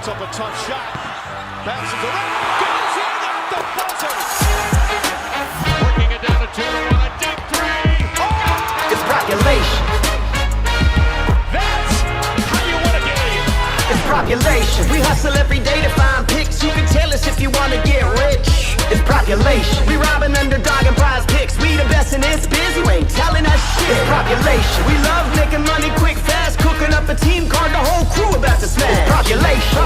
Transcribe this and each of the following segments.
puts up a tough shot. Bounces around. Goes in at the buzzer. Working it down to 2-1. A deep three. Oh! It's population. That's how you win a game. It's population. We hustle every day to find picks. You can tell us if you want to get rich. It's population. We robbing Underdog and PrizePicks. We the best in this biz. You ain't telling us shit. It's population. We love making money quick, fast. Cooking up a team card. The whole crew about to smash. It's population.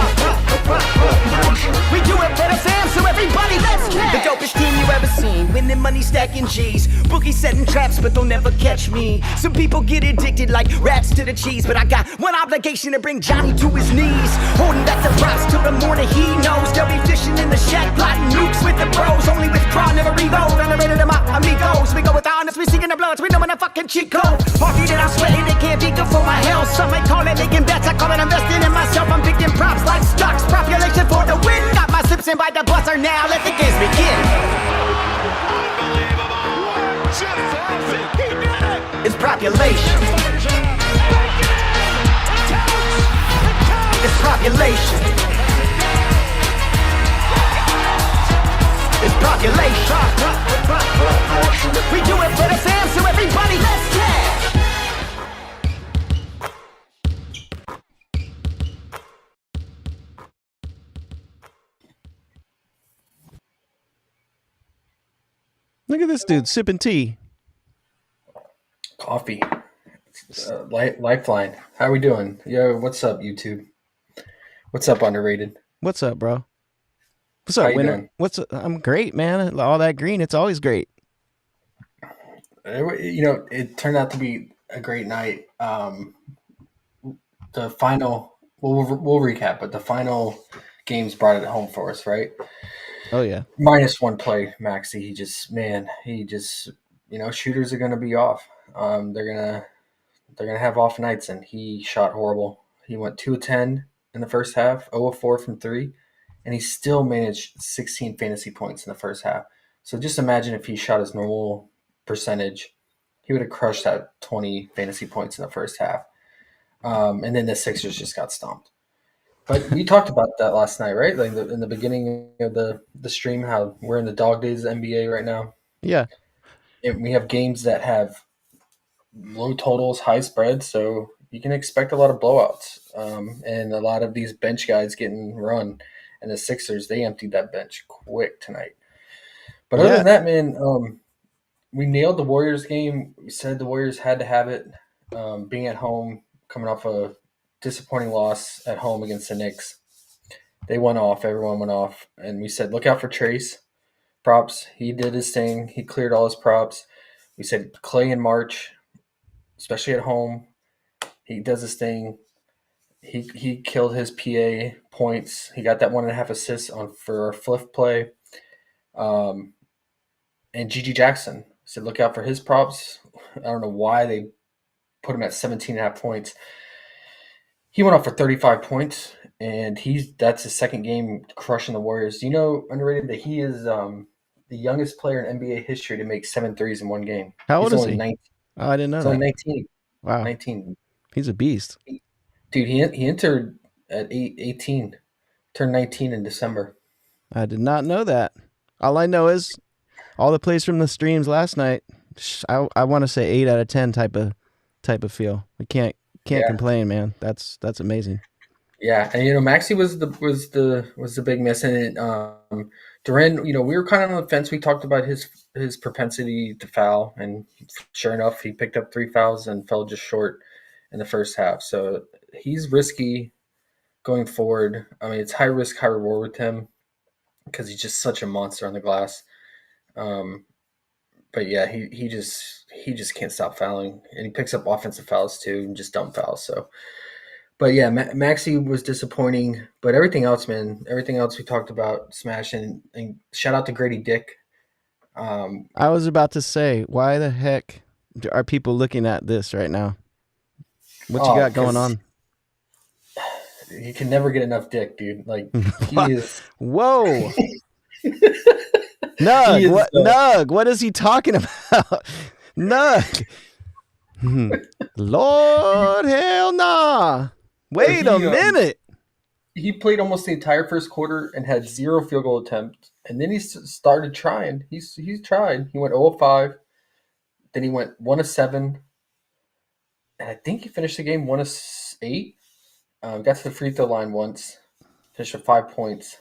We do it for the fam, so everybody let's cash. The dopest team you ever seen. Winning money, stacking G's. Bookie setting traps, but they'll never catch me. Some people get addicted like rats to the cheese, but I got one obligation to bring Johnny to his knees. Holding back the props till the morning he knows. They'll be fishing in the shack, plotting nukes with the bros. Only with craw, never reload. Underrated to my amigos. We go with honest, we seeking the bloods. We know when a fucking cheat code. Party that I'm sweating, it can't be good for my health. Some may call it making bets, I call it investing in myself. I'm picking props like stocks, population for the win. Got my sips in by the buzzer now, let the games begin. Unbelievable. Just classic. He did it. It's population. It's population. It's population. We do it for the fam, so everybody let's cash. Look at this dude sipping tea. Coffee. Lifeline. How are we doing? Yo, what's up, YouTube? What's up, Underrated? What's up, bro? What's How up, you winner? doing? I'm great, man. All that green, it's always great. You know, it turned out to be a great night. The final, we'll recap, but the final games brought it home for us, right? Oh yeah. -1 play, Maxi. He just, you know, shooters are going to be off. They're gonna have off nights, and he shot horrible. He went 2 of 10 in the first half, 0 of 4 from 3, and he still managed 16 fantasy points in the first half. So just imagine if he shot his normal percentage, he would have crushed that 20 fantasy points in the first half. And then the Sixers just got stomped. But we talked about that last night, right? Like in the beginning of the stream, how we're in the dog days of the NBA right now. Yeah. And we have games that have low totals, high spreads, so you can expect a lot of blowouts. And a lot of these bench guys getting run. And the Sixers, they emptied that bench quick tonight. But other than that, man, we nailed the Warriors game. We said the Warriors had to have it. Being at home, coming off a disappointing loss at home against the Knicks. They went off. Everyone went off. And we said, look out for Trace. Props. He did his thing. He cleared all his props. We said Clay in March, especially at home. He does his thing. He killed his PA points. He got that 1.5 assists for a Fliff play. And Gigi Jackson said, look out for his props. I don't know why they put him at 17.5 points. He went off for 35 points, and that's his second game crushing the Warriors. Do you know, Underrated, that he is the youngest player in NBA history to make 7 threes in one game? How old is he? 19. Oh, I didn't know He's that. only 19. Wow. 19. He's a beast. Dude, he entered at 18, turned 19 in December. I did not know that. All I know is all the plays from the streams last night. I want to say 8 out of 10 type of feel. We can't complain, man. That's amazing. Yeah, and you know, Maxey was the big miss, and Duran. You know, we were kind of on the fence. We talked about his propensity to foul, and sure enough, he picked up 3 fouls and fell just short in the first half. So he's risky going forward. I mean, it's high risk, high reward with him because he's just such a monster on the glass. But yeah, he just can't stop fouling, and he picks up offensive fouls too, and just dumb fouls. So, but yeah, Maxey was disappointing, but everything else, man, everything else we talked about smashing. And shout out to Grady Dick. I was about to say, why the heck are people looking at this right now? What you got going on? You can never get enough dick, dude. Like he is. Whoa. Nug, what is he talking about? Nug. Lord, hell nah. Wait a minute. he played almost the entire first quarter and had 0 field goal attempts. And then he started trying. He's tried. He went 0 of 5. Then he went 1 of 7. And I think he finished the game 1 of 8. Got to the free throw line once. Finished with 5 points.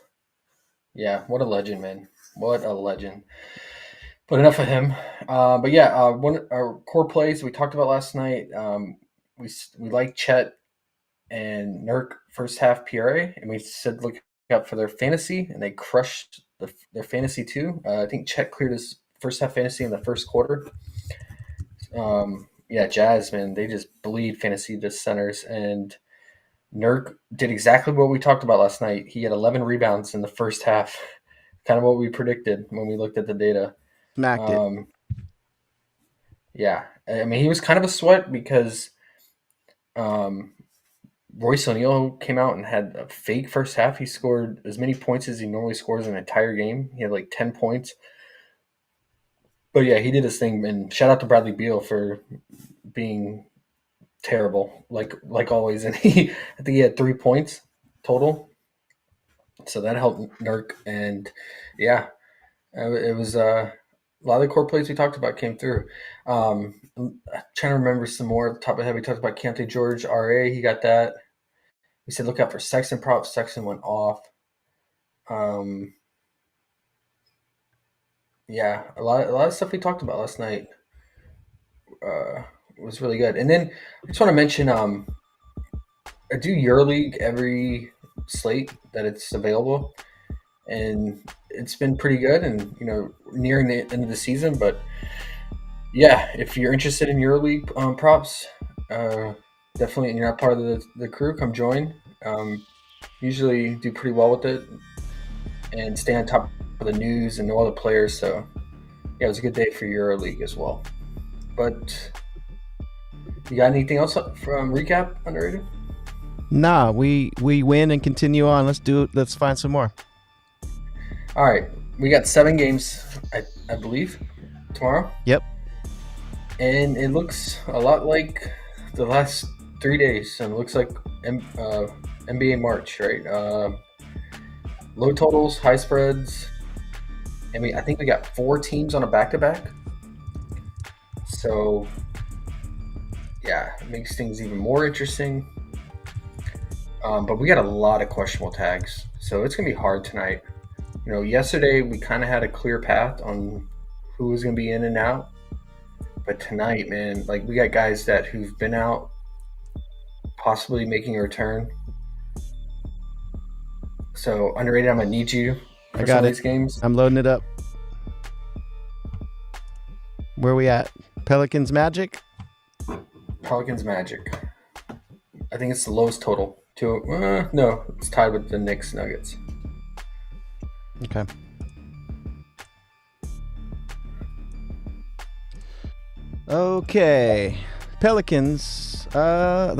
Yeah, what a legend, man. What a legend. But enough of him. But yeah, one of our core plays we talked about last night. We like Chet and Nurk first half PRA, and we said look out for their fantasy, and they crushed their fantasy too. I think Chet cleared his first half fantasy in the first quarter. Yeah, Jazz, man, they just bleed fantasy to centers, and Nurk did exactly what we talked about last night. He had 11 rebounds in the first half, kind of what we predicted when we looked at the data. Smacked it. Yeah, I mean, he was kind of a sweat because Royce O'Neal came out and had a fake first half. He scored as many points as he normally scores in an entire game. He had like 10 points. But yeah, he did his thing, and shout out to Bradley Beal for being terrible, like always. And I think he had 3 points total, so that helped Nurk. And yeah, it was a lot of the core plays we talked about came through. I'm trying to remember some more at the top of my head. We talked about Keontae George, RA. He got that. We said look out for Sexton props. Sexton went off. Yeah, a lot of stuff we talked about last night was really good. And then I just want to mention I do EuroLeague every slate that it's available, and it's been pretty good. And nearing the end of the season, but yeah, if you're interested in EuroLeague props, definitely, and you're not part of the crew, come join. Usually do pretty well with it and stay on top of the news and know all the players. So yeah, it was a good day for EuroLeague as well. But you got anything else from recap underrated? Nah, we win and continue on. Let's do it. Let's find some more. All right, we got 7 games, I believe, tomorrow. Yep. And it looks a lot like the last 3 days, and it looks like NBA March, right? Low totals, high spreads. I mean, I think we got 4 teams on a back-to-back. So, yeah, it makes things even more interesting. But we got a lot of questionable tags, so it's going to be hard tonight. Yesterday we kind of had a clear path on who was going to be in and out. But tonight, man, like we got guys who've been out, possibly making a return. So underrated, I'm going to need you for some of these games. I'm loading it up. Where are we at? Pelicans Magic? Pelicans Magic. I think it's the lowest total. No, it's tied with the Knicks Nuggets. Okay. Okay. Pelicans. They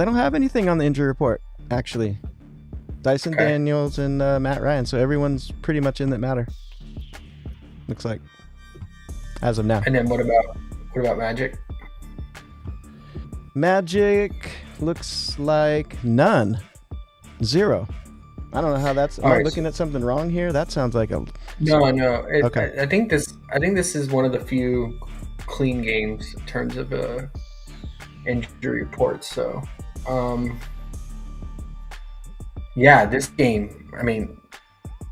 don't have anything on the injury report, actually. Dyson Daniels and Matt Ryan. So everyone's pretty much in that matter. Looks like. As of now. And then what about Magic? Magic looks like none. 0. I don't know how that's. Am I looking at something wrong here? That sounds like a. No. Okay. I think this is one of the few clean games in terms of injury reports. So, yeah, this game. I mean,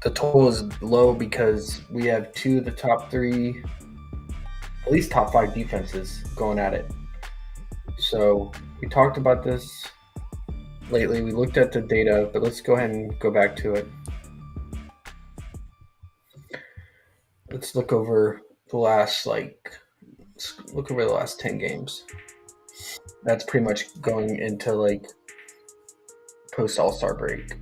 the total is low because we have 2 of the top 3, at least top 5 defenses going at it. So we talked about this lately. We looked at the data, but let's go ahead and go back to it. Let's look over the last 10 games. That's pretty much going into like post All-Star break.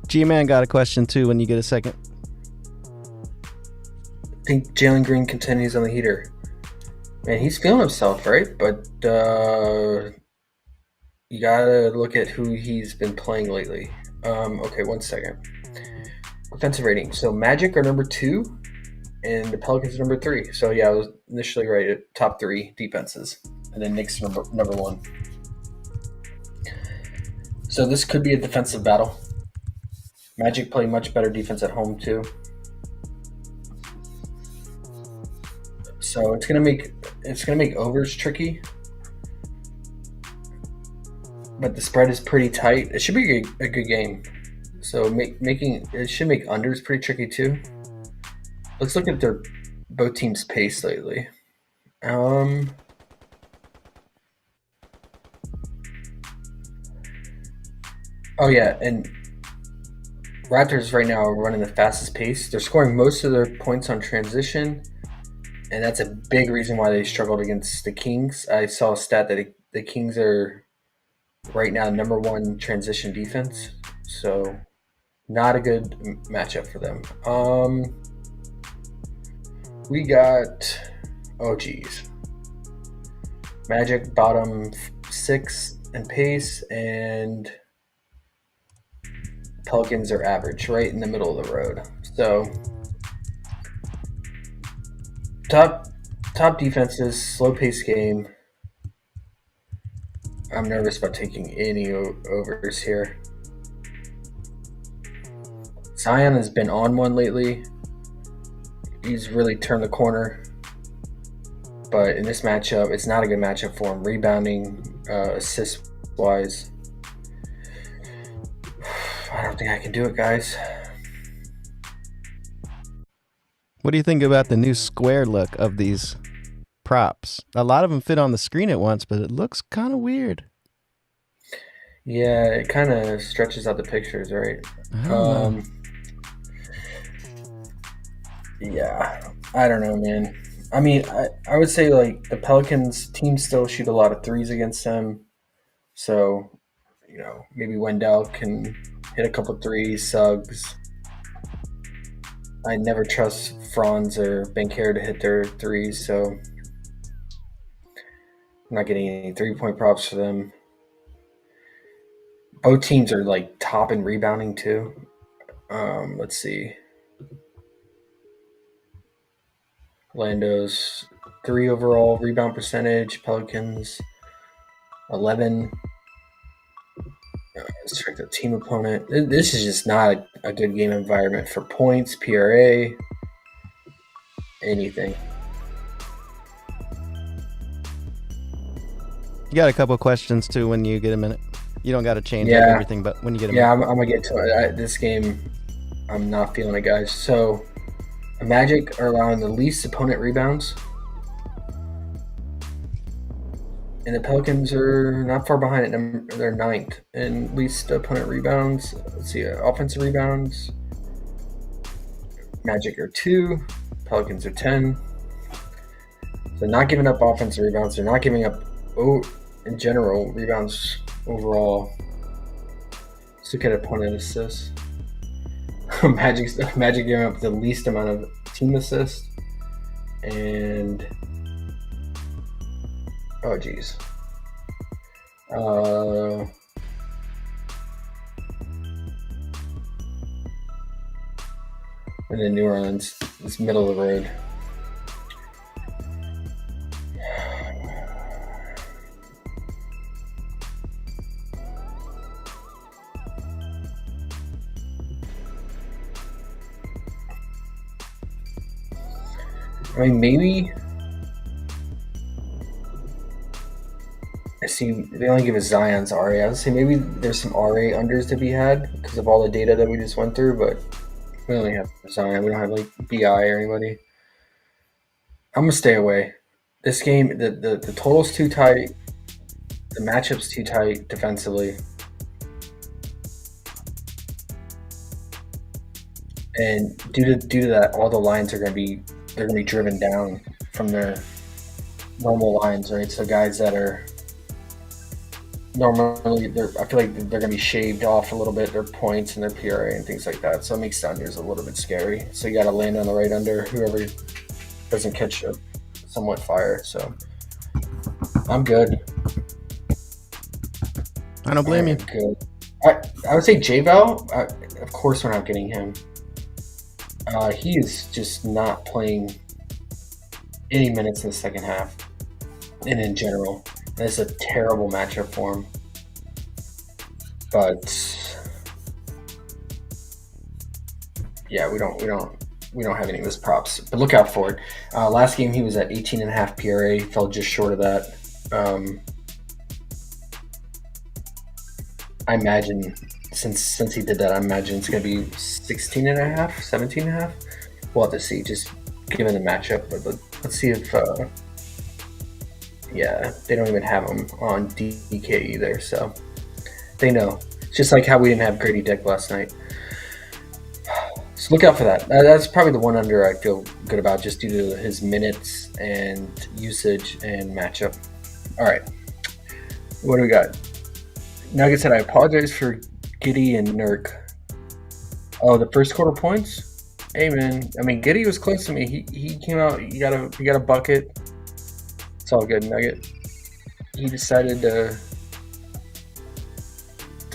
G-Man got a question too when you get a second. I think Jalen Green continues on the heater. Man, he's feeling himself, right? But you gotta look at who he's been playing lately. Okay, 1 second. Offensive rating. So Magic are number 2, and the Pelicans are number 3. So yeah, I was initially right at top 3 defenses, and then Knicks number 1. So this could be a defensive battle. Magic play much better defense at home too. So it's gonna make overs tricky. But the spread is pretty tight. It should be a good game. So it should make unders pretty tricky too. Let's look at both teams' pace lately. Oh yeah, and Raptors right now are running the fastest pace. They're scoring most of their points on transition, and that's a big reason why they struggled against the Kings. I saw a stat that the Kings are right now number 1 transition defense, so not a good matchup for them. We got Magic bottom 6 in pace, and Pelicans are average, right in the middle of the road. So top defenses, slow pace game. I'm nervous about taking any overs here. Zion has been on one lately. He's really turned the corner. But in this matchup, it's not a good matchup for him. Rebounding, assist-wise. I don't think I can do it, guys. What do you think about the new square look of these props? A lot of them fit on the screen at once, but it looks kind of weird. Yeah, it kind of stretches out the pictures, right? Yeah, I don't know, man. I mean, I would say like the Pelicans team still shoot a lot of threes against them. So, maybe Wendell can hit a couple threes, Suggs. I never trust Franz or Banchero to hit their threes, so I'm not getting any 3-point props for them. Both teams are like top in rebounding too. Let's see. Orlando's 3 overall rebound percentage. Pelicans 11. Let's check the team opponent. This is just not a good game environment for points, PRA, anything. You got a couple questions too when you get a minute. You don't got to change everything, but when you get a minute. I'm going to get to it. This game, I'm not feeling it, guys. So, Magic are allowing the least opponent rebounds. And the Pelicans are not far behind it. They're 9th in least opponent rebounds. Let's see, offensive rebounds. Magic are 2. Pelicans are 10. So not giving up offensive rebounds. They're not giving up, in general, rebounds overall. Let's look at opponent assists. Magic giving up the least amount of team assists. And and then New Orleans is middle of the road. I mean, maybe. I see they only give us Zion's RA. I would say maybe there's some RA unders to be had because of all the data that we just went through, but we only have Zion. We don't have like BI or anybody. I'm gonna stay away. This game, the total's too tight. The matchup's too tight defensively. And due to that, all the lines are gonna be driven down from their normal lines, right? So guys that are normally, I feel like they're going to be shaved off a little bit, their points and their PRA and things like that. So it makes the unders a little bit scary. So you got to land on the right under, whoever doesn't catch a somewhat fire. So I'm good. I don't blame you. Good. I would say J-Val, of course we're not getting him. He is just not playing any minutes in the second half, and in general, it's a terrible matchup for him. But yeah, we don't have any of his props. But look out for it. Last game he was at 18.5 PRA, fell just short of that. I imagine since he did that, I imagine it's going to be 16.5, 17.5. We'll have to see, just given the matchup. But let's see if, they don't even have him on DK either, so they know. It's just like how we didn't have Grady Dick last night. So look out for that. That's probably the one under I feel good about, just due to his minutes and usage and matchup. All right, what do we got? Nuggets said, I apologize for Giddy and Nurk. Oh, the first quarter points? Hey man, I mean Giddy was close to me. He came out. He got a bucket. It's all good, Nugget. He decided to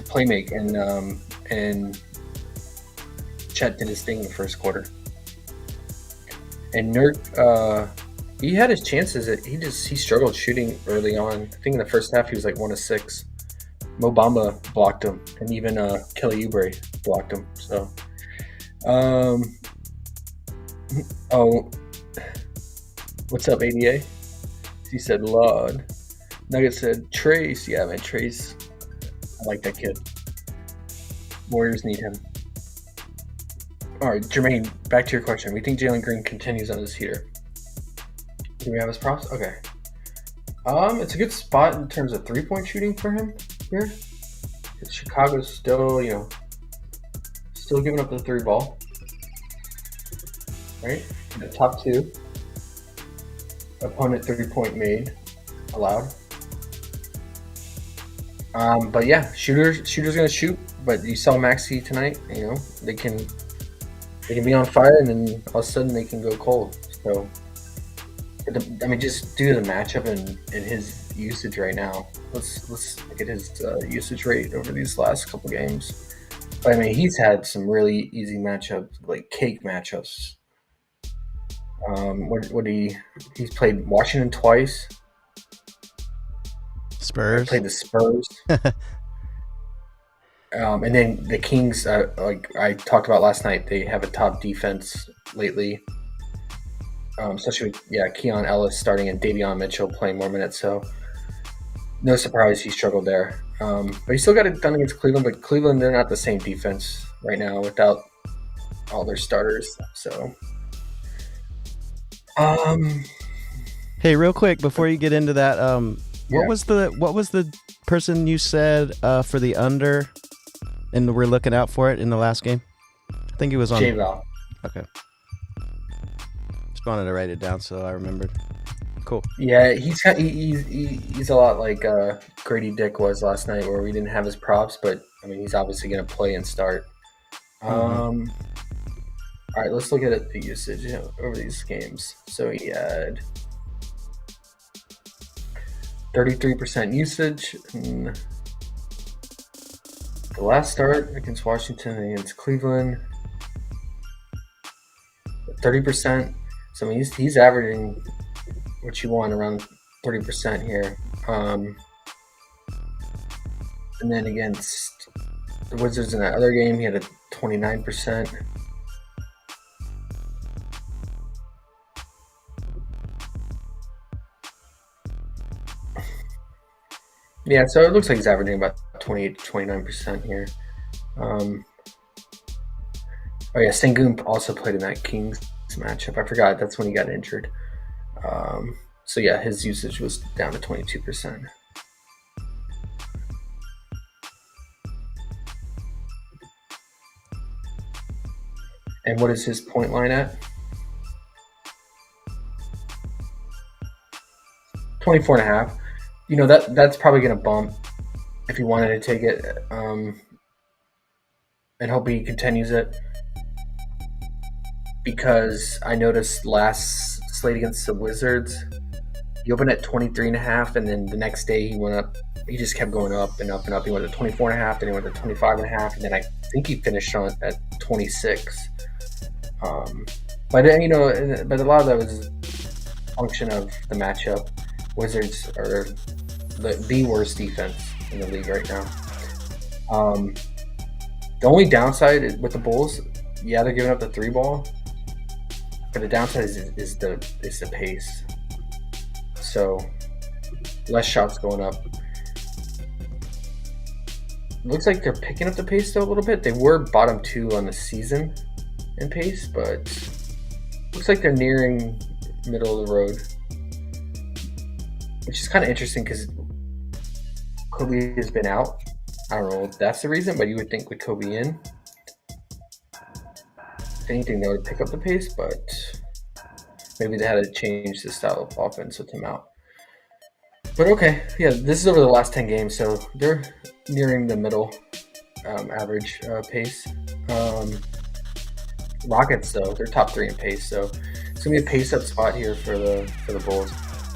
play make, and Chet did his thing in the first quarter. And Nurk, he had his chances. He struggled shooting early on. I think in the first half he was like 1 of 6. Mo Bamba blocked him, and even Kelly Oubre blocked him. So, what's up, ADA? He said, Lord. Nugget said, Trace. Yeah, man, Trace. I like that kid. Warriors need him. All right, Jermaine, back to your question. We think Jalen Green continues on his heater. Do we have his props? Okay. It's a good spot in terms of 3-point shooting for him here. Chicago's still, still giving up the 3 ball. Right? In the top 2. Opponent 3-point made allowed. But yeah, shooter's gonna shoot. But you saw Maxey tonight. They can be on fire, and then all of a sudden they can go cold. So, I mean, just due to the matchup and his usage right now, let's look at his usage rate over these last couple games. But, I mean, he's had some really easy matchups, like cake matchups. He's played Washington twice. Spurs. Played the Spurs. And then the Kings, like I talked about last night, they have a top defense lately. Especially with Keon Ellis starting and Davion Mitchell playing more minutes. So no surprise he struggled there. But he still got it done against Cleveland. But Cleveland, they're not the same defense right now without all their starters. So, hey, real quick before you get into that, Yeah. what was the person you said for the under, and we're looking out for it in the last game? I think it was on J-Val. Okay. Just wanted to write it down so I remembered. Cool. Yeah, he's a lot like Grady Dick was last night, where we didn't have his props, but I mean he's obviously going to play and start. All right, let's look at the usage over these games. So he had 33% usage in the last start against Washington and against Cleveland. 30%. So I mean, he's averaging what you want, around 30% here. And then against the Wizards in that other game, he had a 29%. Yeah, so it looks like he's averaging about 28 to 29% here. Sengun also played in that Kings matchup. I forgot, that's when he got injured. So yeah, his usage was down to 22%. And what is his point line at? 24.5. That's probably going to bump if he wanted to take it, and hope he continues it. Because I noticed last slate against the Wizards, he opened at 23.5, and then the next day he went up. He just kept going up and up and up. He went to 24.5, then he went to 25.5, and then I think he finished on at 26. But but a lot of that was a function of the matchup. Wizards are the worst defense in the league right now. The only downside with the Bulls, yeah, they're giving up the 3-ball, but the downside is the pace. So less shots going up. Looks like they're picking up the pace though a little bit. They were bottom 2 on the season in pace, but looks like they're nearing middle of the road, which is kind of interesting because Kobe has been out. I don't know if that's the reason, but you would think with Kobe in, if anything, they would pick up the pace, but maybe they had to change the style of offense with him out. But okay, yeah, this is over the last 10 games, so they're nearing the middle average pace. Rockets, though, they're top 3 in pace, so it's gonna be a pace up spot here for the Bulls.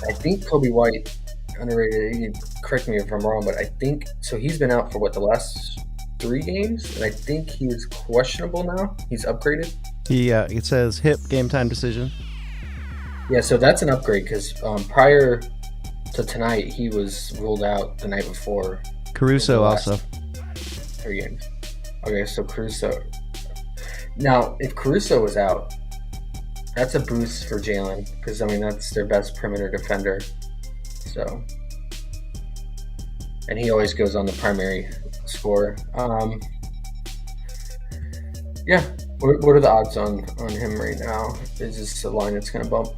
I think Kobe White, underrated. You can correct me if I'm wrong, but I think so. He's been out for the last 3 games, and I think he's questionable now. He's upgraded. It says hip game time decision. Yeah, so that's an upgrade because prior to tonight, he was ruled out the night before. Caruso also 3 games. Okay, so Caruso. Now, if Caruso was out, that's a boost for Jalen because that's their best perimeter defender. So, and he always goes on the primary score. Yeah, what are the odds on him right now? Is this a line that's going to bump?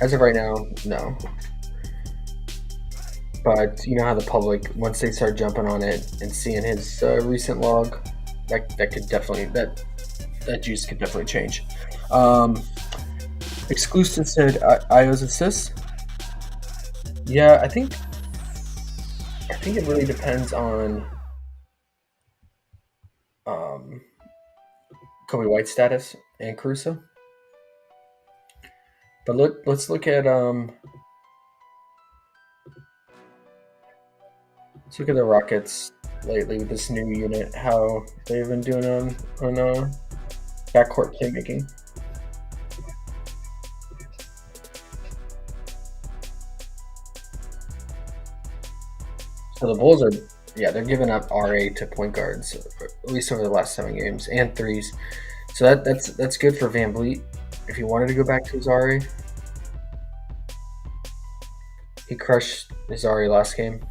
As of right now, no. But you know how the public, once they start jumping on it and seeing his recent log, that could definitely that juice could definitely change. Exclusive said Io's assists. Yeah, I think it really depends on Kobe White's status and Caruso. But let's look at let's look at the Rockets lately with this new unit, how they've been doing on backcourt playmaking. So the Bulls they're giving up RA to point guards, at least over the last 7 games, and threes. So that's good for Van Vliet if he wanted to go back to his RA. He crushed his RA last game.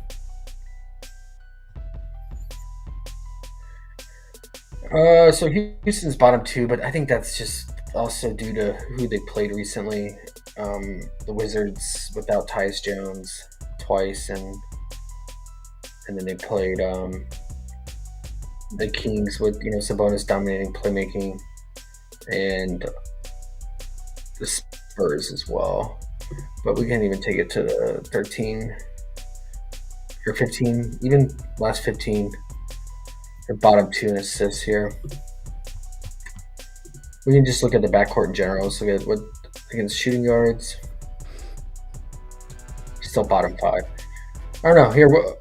So Houston's bottom 2, but I think that's just also due to who they played recently. The Wizards without Tyus Jones twice, and then they played the Kings with Sabonis dominating playmaking, and the Spurs as well. But we can't even take it to the 13 or 15, even last 15. They're bottom 2 in assists here. We can just look at the backcourt in general. Let's look at what against shooting guards. Still bottom 5. I don't know. Here we'll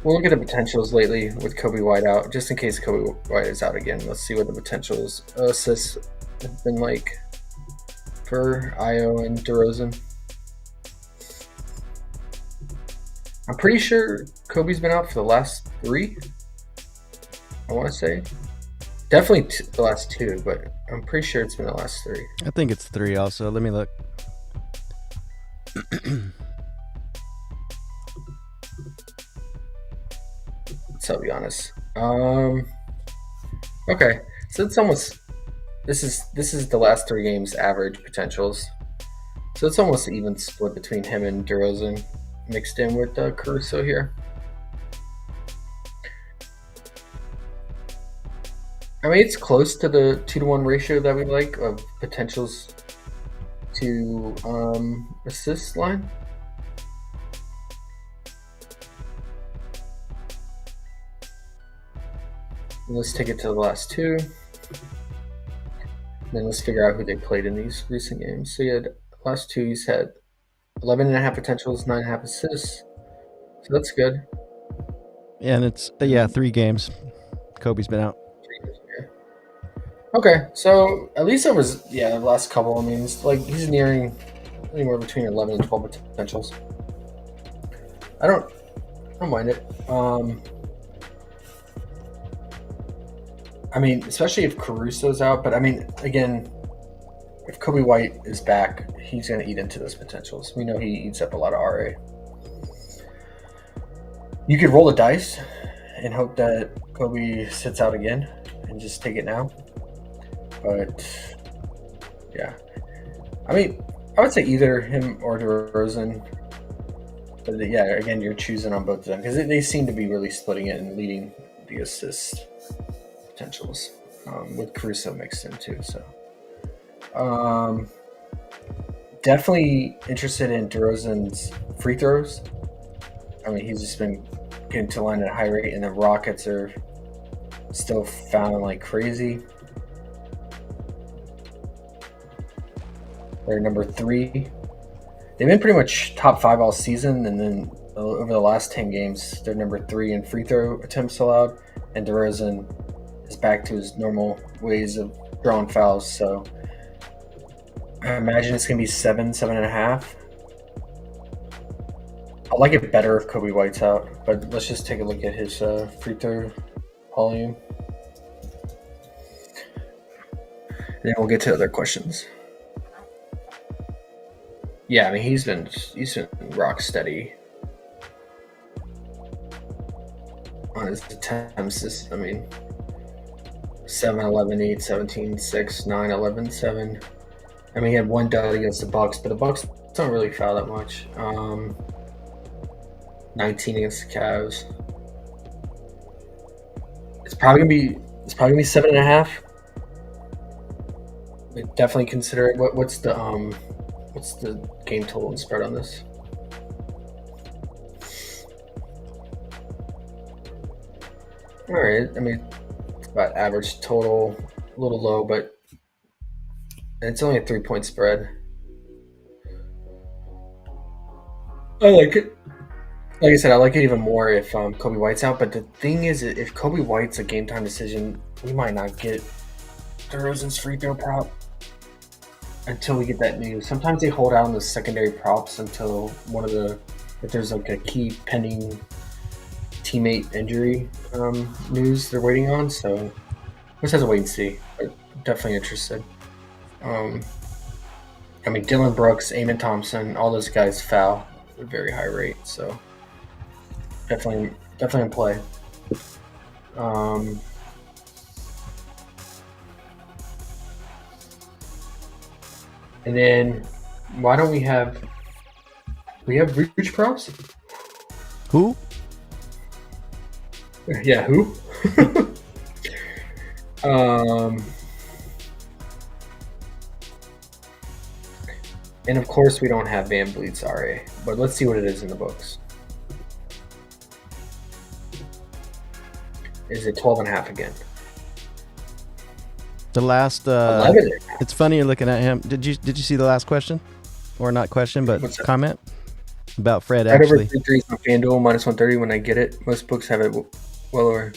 look at the potentials lately with Kobe White out, just in case Kobe White is out again. Let's see what the potentials assists have been like for Io and DeRozan. I'm pretty sure Kobe's been out for the last 3. I want to say definitely the last 2, but I'm pretty sure it's been the last 3. I think it's 3 also. Let me look. So I'll be honest. Okay, so it's almost this is the last 3 games average potentials. So it's almost an even split between him and DeRozan, mixed in with Caruso here. It's close to the 2-to-1 ratio that we like of potentials to assist line. And let's take it to the last 2. Then let's figure out who they played in these recent games. So he had last 2, he's had 11.5 potentials, 9.5 assists. So that's good. And it's 3 games. Kobe's been out. Okay, so at least there was the last couple. I mean, it's like he's nearing anywhere between 11 and 12 potentials. I don't mind it. I mean, especially if Caruso's out. But I mean, again, if Kobe White is back, he's going to eat into those potentials. We know he eats up a lot of RA. You could roll the dice and hope that Kobe sits out again and just take it now. But yeah, I mean, I would say either him or DeRozan. But yeah, again, you're choosing on both of them because they seem to be really splitting it and leading the assist potentials with Caruso mixed in too. So definitely interested in DeRozan's free throws. I mean, he's just been getting to line at a high rate, and the Rockets are still fouling like crazy. They're number 3. They've been pretty much top 5 all season, and then over the last 10 games, they're number 3 in free throw attempts allowed, and DeRozan is back to his normal ways of drawing fouls. So I imagine it's going to be 7.5. I like it better if Kobe White's out, but let's just take a look at his free throw volume. And then we'll get to other questions. Yeah, I mean he's been rock steady on his attempts. I mean 7, 11, 8, 17, 6, 9, 11, 7. I mean he had one dud against the Bucks, but the Bucks don't really foul that much. 19 against the Cavs. It's probably gonna be 7.5. But definitely consider it. What's the game total and spread on this? All right. I mean, it's about average total, a little low, but it's only a 3-point spread. I like it. Like I said, I like it even more if Kobe White's out. But the thing is, if Kobe White's a game time decision, we might not get DeRozan's free throw prop until we get that news. Sometimes they hold out on the secondary props until if there's like a key pending teammate injury news they're waiting on. So we'll just have to wait and see. But definitely interested. I mean, Dylan Brooks, Amen Thompson, all those guys foul at a very high rate. So definitely in play. And then why don't we have reach props? Who? Yeah, who? And of course we don't have Van Vliet's RA, but let's see what it is in the books. Is it 12.5 again? The last 11. It's funny you're looking at him. Did you see the last question? Or not question, but comment about Fred Right actually. over 3 threes on FanDuel -130 when I get it. Most books have it well over.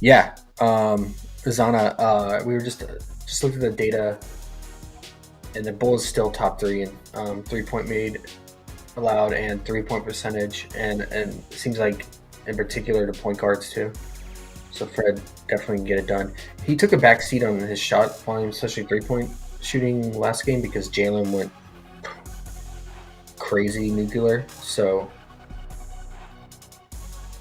Yeah. Zana, we were just looked at the data, and the Bulls still top 3 in 3-point made allowed and 3-point percentage, and it seems like in particular the point guards too. So Fred definitely can get it done. He took a back seat on his shot volume, especially 3-point shooting last game, because Jalen went crazy nuclear. So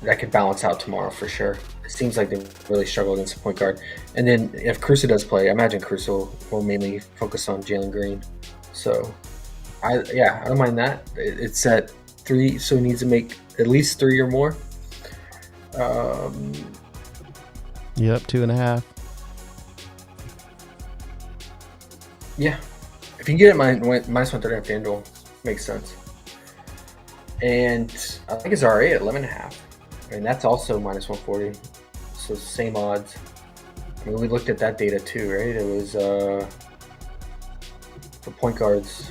that could balance out tomorrow for sure. It seems like they really struggle against the point guard. And then if Caruso does play, I imagine Caruso will mainly focus on Jalen Green. So I don't mind that. It's at 3, so he needs to make at least 3 or more. Yep, 2.5. Yeah. If you can get it -130 on FanDuel, makes sense. And I think his RA at 11.5. And that's also -140. So same odds. I mean, we looked at that data too, right? It was for point guards.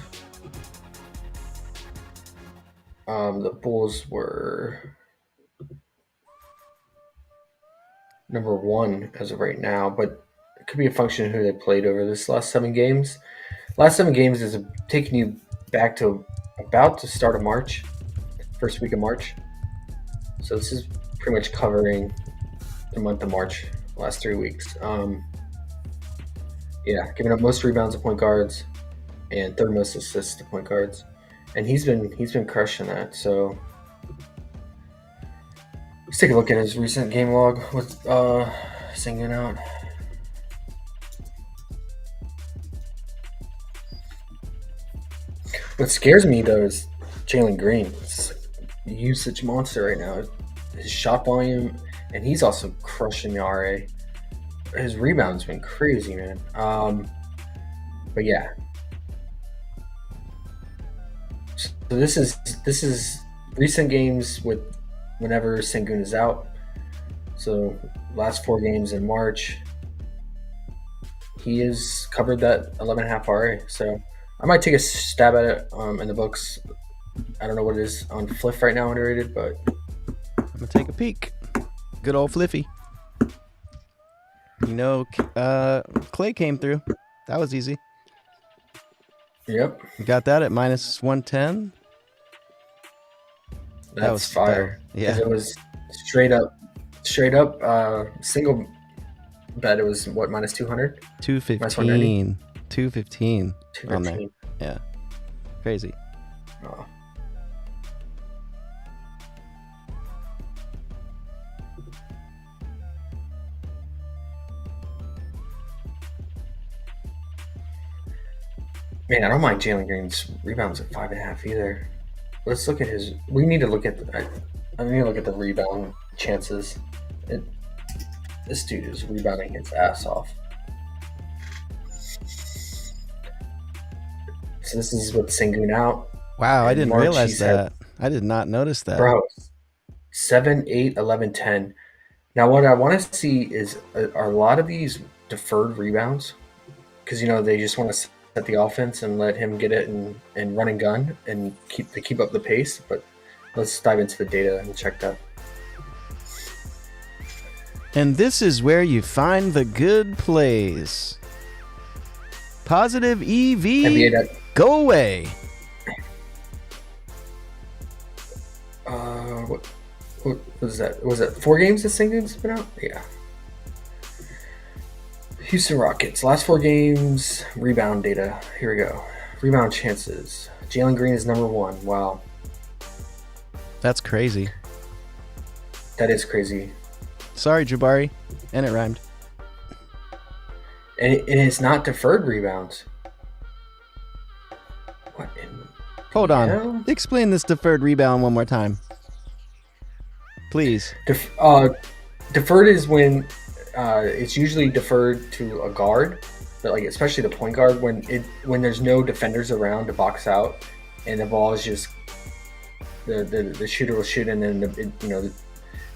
The Bulls were number one as of right now, but it could be a function of who they played over this last 7 games. Last 7 games is taking you back to about the start of March, first week of March. So this is pretty much covering the month of March, last 3 weeks. Giving up most rebounds to point guards and third most assists to point guards, and he's been crushing that. So let's take a look at his recent game log with Sengun out. What scares me though is Jalen Green. It's a usage monster right now. His shot volume, and he's also crushing the RA. His rebound's been crazy, man. But yeah. So this is recent games with whenever Sengun is out. So last 4 games in March, he has covered that 11.5 RA. So I might take a stab at it in the books. I don't know what it is on Fliff right now, underrated, but I'm gonna take a peek. Good old Fliffy. Clay came through. That was easy. yep, You got that at minus 110. that's was fire. yeah. 'Cause it was straight up single bet. It was what, minus 200, 215. 215 on there. 215. Yeah. Crazy. Oh. Man, I don't mind Jalen Green's rebounds at 5.5 either. Let's look at his. We need to look at. I need to look at the rebound chances. This dude is rebounding his ass off. So this is with Sengun out. Wow, I In didn't March, realize he's had- that. I did not notice that. Bro, 7, 8, 11, 10. Now, what I want to see is are a lot of these deferred rebounds, because they just want to set the offense and let him get it and run and gun and keep up the pace. But let's dive into the data and check that. And this is where you find the good plays. Positive EV. NBA that. Go away. What was that? Was it 4 games that Sengun's been out? Yeah. Houston Rockets, last 4 games, rebound data. Here we go. Rebound chances. Jalen Green is number 1. Wow. That's crazy. That is crazy. Sorry, Jabari. And it rhymed. And it's not deferred rebounds. What in Hold on. hell? Explain this deferred rebound one more time. Please. Deferred is when it's usually deferred to a guard, but like especially the point guard when there's no defenders around to box out, and the ball is just the shooter will shoot, and then the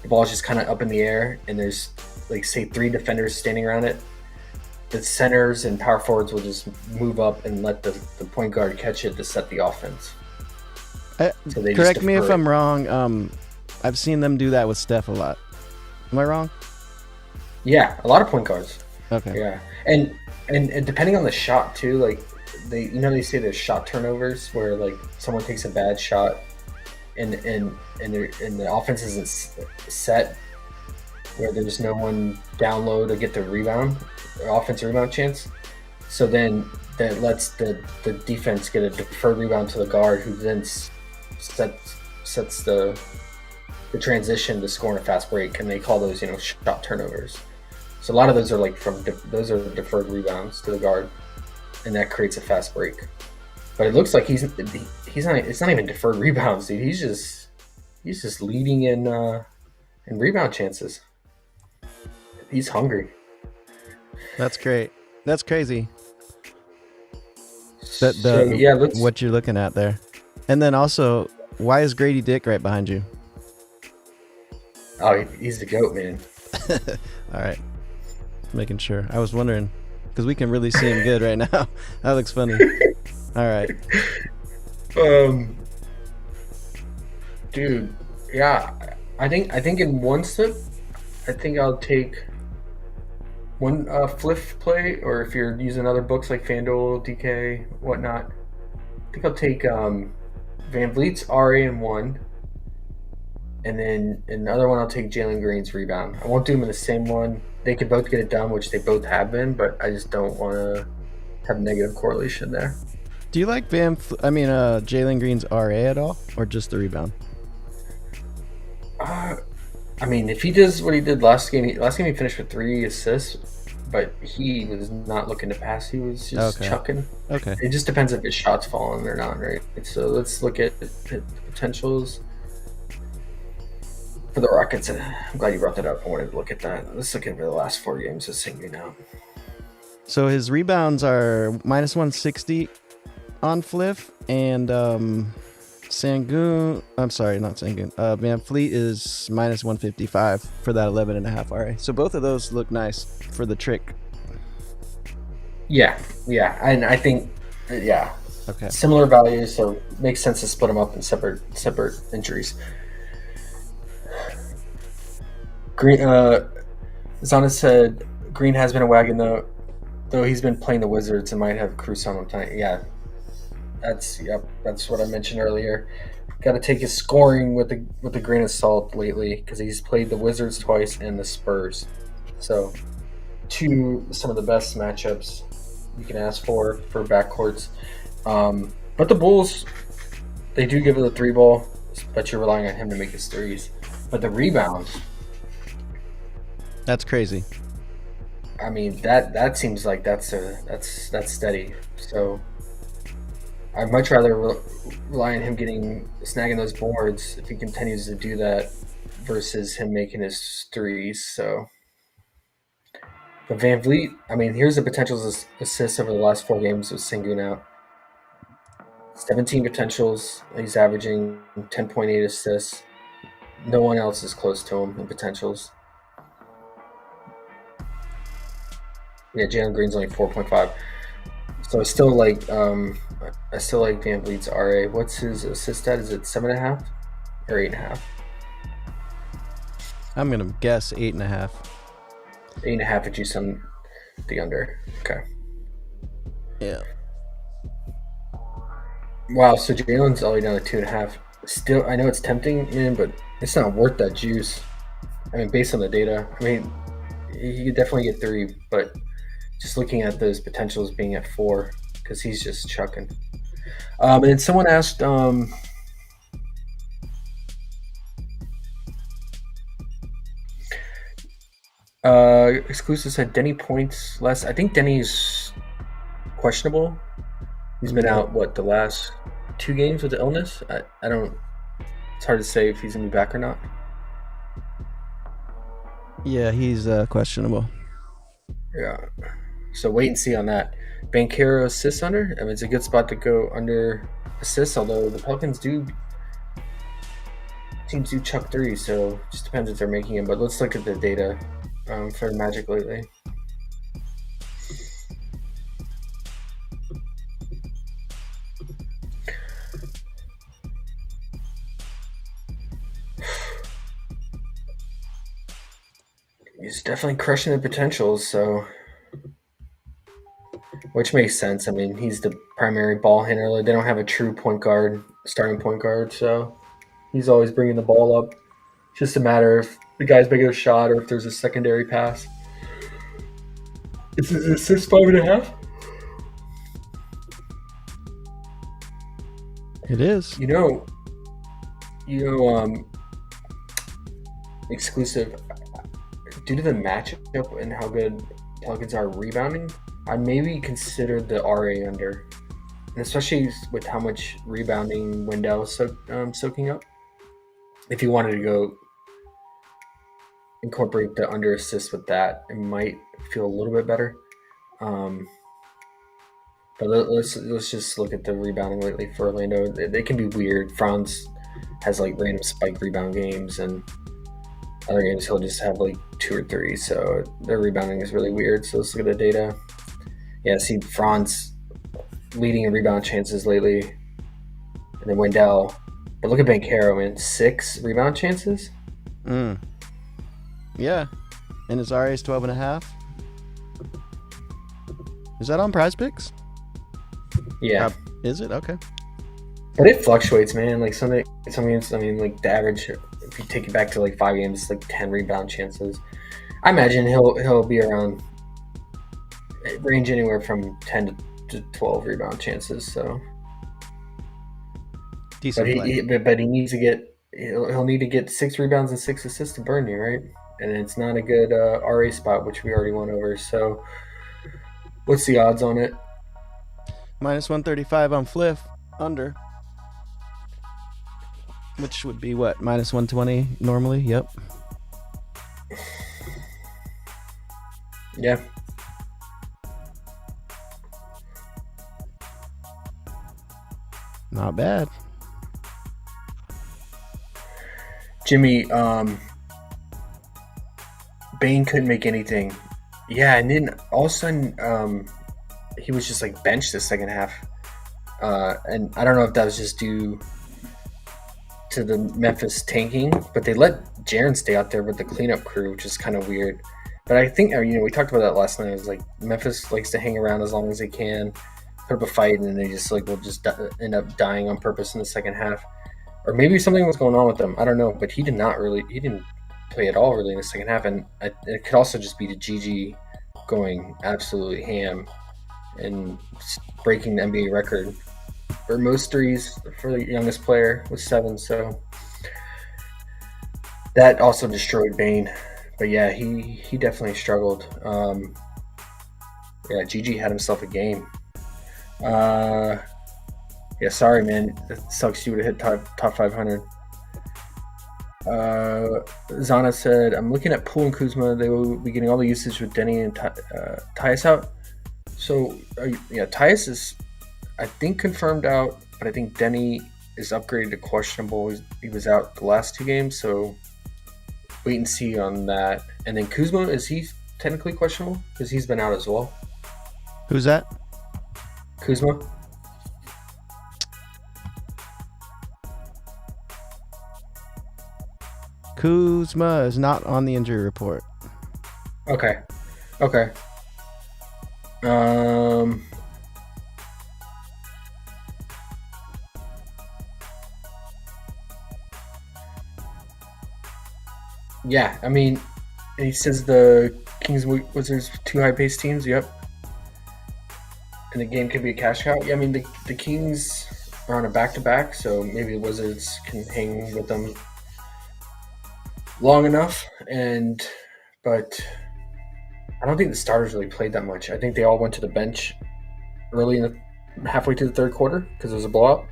ball is just kind of up in the air, and there's like say 3 defenders standing around it. The centers and power forwards will just move up and let the point guard catch it to set the offense. So they Correct just me if defer it. I'm wrong. I've seen them do that with Steph a lot. Am I wrong? Yeah, a lot of point guards. Okay. Yeah, and depending on the shot too, like they say there's shot turnovers where like someone takes a bad shot, and the offense isn't set, where there's no one down low to get the rebound, or offensive rebound chance. So then that lets the defense get a deferred rebound to the guard, who then sets the transition to score in a fast break, and they call those shot turnovers. So a lot of those are those are deferred rebounds to the guard, and that creates a fast break. But it looks like he's not. It's not even deferred rebounds, dude. He's just leading in rebound chances. He's hungry. That's great. That's crazy. What you're looking at there. And then also, why is Grady Dick right behind you? Oh, he's the GOAT, man. All right. Making sure. I was wondering, because we can really see him good right now. That looks funny. All right. Dude, yeah. I think in one step, I think I'll take one Fliff play, or if you're using other books like FanDuel, DK, whatnot, I think I'll take Van Vliet's RA in one, and then another one I'll take Jalen Green's rebound. I won't do them in the same one. They could both get it done, which they both have been, but I just don't want to have negative correlation there. Do you like Jalen Green's RA at all, or just the rebound? I mean, if he does what he did last game he finished with 3 assists, but he was not looking to pass. He was just chucking. Okay. It just depends if his shot's falling or not, right? So let's look at the potentials for the Rockets. I'm glad you brought that up. I wanted to look at that. Let's look at the last 4 games of Sengun now. So his rebounds are -160 on Fliff, and Sengun. I'm sorry, not Sengun. Van Vliet is -155 for that 11.5 RA. So both of those look nice for the trick. Yeah, and I think Okay. similar values, so it makes sense to split them up in separate injuries. Green, Zana said Green has been a wagon though he's been playing the Wizards and might have Cruz on him tonight. Yeah, that's what I mentioned earlier. Got to take his scoring with a grain of salt lately, because he's played the Wizards twice and the Spurs. So some of the best matchups you can ask for backcourts. But the Bulls, they do give it a 3-ball, but you're relying on him to make his threes. But the rebounds, That's crazy. I mean, that seems like that's steady. So I'd much rather rely on him snagging those boards if he continues to do that versus him making his threes. So, but Van Vliet, I mean, here's the potential assists over the last 4 games with Sengun out. 17 potentials. He's averaging 10.8 assists. No one else is close to him in potentials. Yeah, Jalen Green's only 4.5. So I still like Van Vliet's RA. What's his assist stat? Is it 7.5 or 8.5? I'm gonna guess 8.5. 8.5 if you sum the under. Okay. Yeah. Wow. So Jalen's all the way down to 2.5. Still, I know it's tempting, but it's not worth that juice. I mean, based on the data, I mean, he could definitely get 3, but just looking at those potentials being at 4, because he's just chucking. And then someone asked, Exclusive said Denny points less. I think Denny's questionable. He's been out, the last 2 games with the illness? I don't, it's hard to say if he's going to be back or not. Yeah, he's questionable. Yeah. So wait and see on that. Banchero assists under. I mean, it's a good spot to go under assists, although the Pelicans teams do chuck 3, so it just depends if they're making them. But let's look at the data for the Magic lately. He's definitely crushing the potentials, so which makes sense. I mean, he's the primary ball handler. They don't have a true starting point guard, so he's always bringing the ball up. It's just a matter if the guy's making a shot or if there's a secondary pass. Is it assist 5.5? It is. Exclusive. Due to the matchup and how good Pelicans are rebounding, I'd maybe consider the RA under, and especially with how much rebounding Wendell is soaking up. If you wanted to go incorporate the under assist with that, it might feel a little bit better. But let's just look at the rebounding lately for Orlando. They can be weird. Franz has random spike rebound games, and other games he'll just have 2 or 3. So their rebounding is really weird. So let's look at the data. Yeah, see Franz leading in rebound chances lately, and then Wendell. But look at Banchero, man, 6 rebound chances. Yeah. And his RA is 12.5. Is that on PrizePicks? Yeah. Is it? Okay. But it fluctuates, man. Like some games, I mean, like the average, if you take it back to like 5 games, it's like 10 rebound chances. I imagine he'll be around, range anywhere from 10 to 12 rebound chances. So, Decent play. but he needs to get, he'll need to get 6 rebounds and 6 assists to burn you, right? And it's not a good RA spot, which we already went over. So, what's the odds on it? Minus 135 on Fliff. Under. Which would be what? Minus 120 normally? Yep. Yeah. Not bad. Jimmy, Bane couldn't make anything. Yeah, and then all of a sudden, he was just like benched the second half. And I don't know if that was just due to the Memphis tanking, but they let Jaren stay out there with the cleanup crew, which is kind of weird. But I think, we talked about that last night. It was like Memphis likes to hang around as long as they can, put up a fight, and then they just will just end up dying on purpose in the second half. Or maybe something was going on with them. I don't know. But he didn't play at all really in the second half. And it could also just be the GG going absolutely ham and breaking the NBA record for most threes for the youngest player with 7. So that also destroyed Bane. But yeah, he definitely struggled. GG had himself a game. Yeah, sorry, man. It sucks you would have hit top 500. Zana said, I'm looking at Poole and Kuzma. They will be getting all the usage with Denny and Tyus out. So, Tyus is, I think, confirmed out, but I think Denny is upgraded to questionable. He was out the last 2 games, so wait and see on that. And then Kuzma, is he technically questionable? Because he's been out as well. Who's that? Kuzma. Kuzma is not on the injury report. Okay. Yeah, I mean, he says the Kings Wizards 2 high-paced teams. Yep. And the game could be a cash cow. Yeah, I mean, the Kings are on a back-to-back, so maybe the Wizards can hang with them long enough. But I don't think the starters really played that much. I think they all went to the bench early halfway through the third quarter because it was a blowout.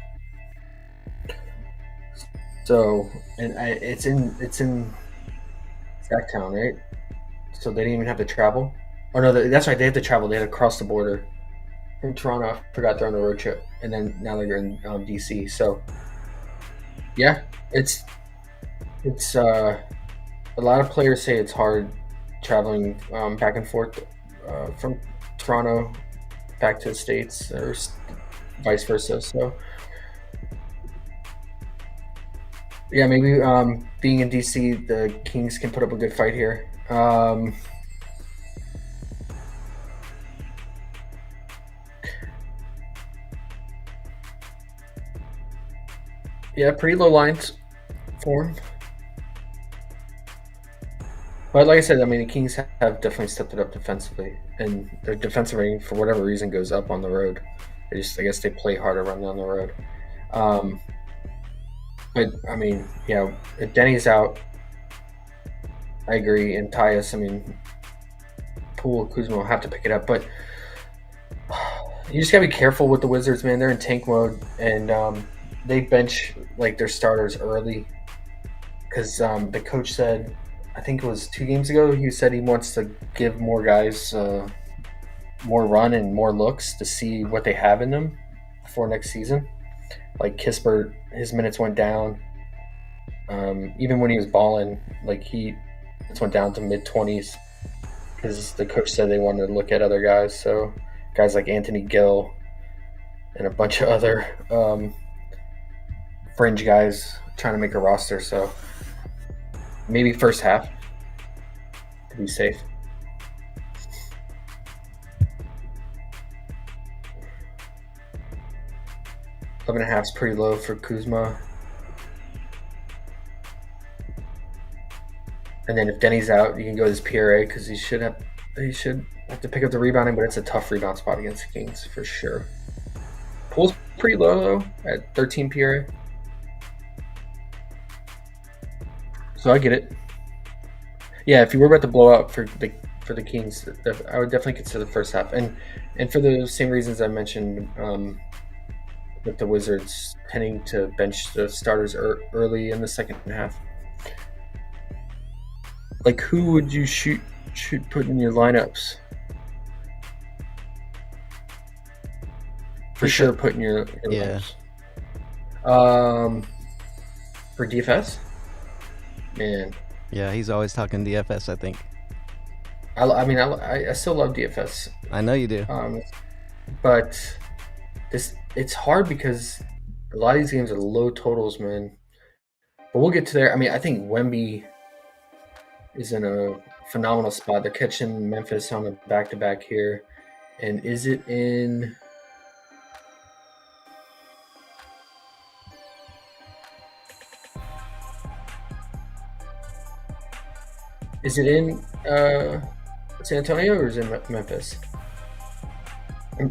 So, and it's in Sacktown, right? So they didn't even have to travel. Oh no, that's right. They had to travel. They had to cross the border from Toronto. I forgot they're on the road trip, and then now they're in DC. So, yeah, it's a lot of players say it's hard traveling back and forth from Toronto back to the States or vice versa. So, yeah, maybe being in DC, the Kings can put up a good fight here. Yeah, pretty low lines for him. But like I said, I mean, the Kings have definitely stepped it up defensively, and their defensive rating, for whatever reason, goes up on the road. I guess they play harder run down the road. But I mean, if Denny's out, I agree, and Tyus, I mean, Poole, Kuzma will have to pick it up, but you just gotta be careful with the Wizards, man. They're in tank mode, and they bench like their starters early because the coach said, I think it was 2 games ago, he said he wants to give more guys more run and more looks to see what they have in them for next season. Like Kispert, his minutes went down. Even when he was balling, like he went down to mid-20s because the coach said they wanted to look at other guys. So guys like Anthony Gill and a bunch of other fringe guys trying to make a roster. So maybe first half. to be safe. $11.5 is pretty low for Kuzma. And then if Denny's out, you can go to his PRA because he should have to pick up the rebounding, but it's a tough rebound spot against the Kings for sure. Pool's pretty low though at 13 PRA. So I get it. Yeah, if you were about to blow out for the Kings, I would definitely consider the first half. And for the same reasons I mentioned with the Wizards tending to bench the starters early in the second half. Like, who would you should put in your lineups? For sure, put in your lineups. For DFS, man. Yeah, he's always talking DFS. I think. I still love DFS. I know you do. But it's hard because a lot of these games are low totals, man. But we'll get to there. I mean, I think Wemby is in a phenomenal spot. They're catching Memphis on a back-to-back here. And is it in... Is it in San Antonio or is it in Memphis?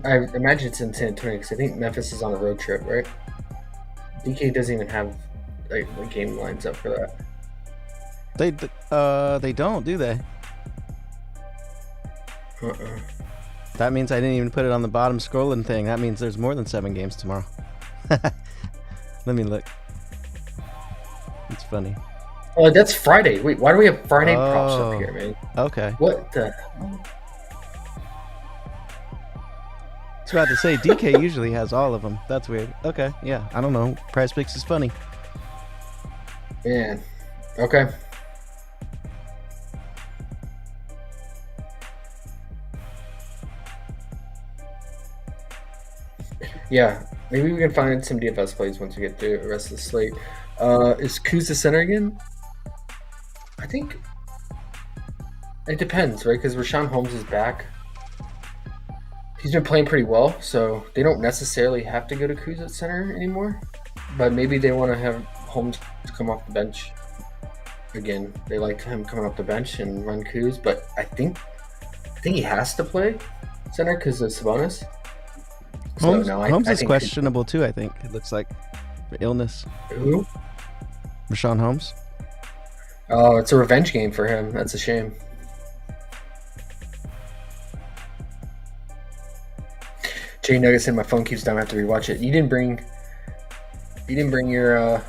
I imagine it's in San Antonio because I think Memphis is on a road trip, right? DK doesn't even have the game lines up for that. They don't, do they? That means I didn't even put it on the bottom scrolling thing. That means there's more than 7 games tomorrow. Let me look. It's funny. Oh, that's Friday. Wait, why do we have Friday props up here, man? Okay. What the? I was about to say, DK usually has all of them. That's weird. Okay, yeah. I don't know. PrizePicks is funny. Man. Okay. Yeah, maybe we can find some DFS plays once we get through the rest of the slate. Is Kuz the center again? I think it depends, right? Because Rashawn Holmes is back. He's been playing pretty well, so they don't necessarily have to go to Kuz at center anymore. But maybe they want to have Holmes come off the bench again. They like him coming off the bench and run Kuz, but I think he has to play center because of Sabonis. Holmes is questionable too, I think. It looks like for illness. Who? Rashawn Holmes. Oh, it's a revenge game for him. That's a shame. Jay Nuggets said my phone keeps down. I have to rewatch it. You didn't bring your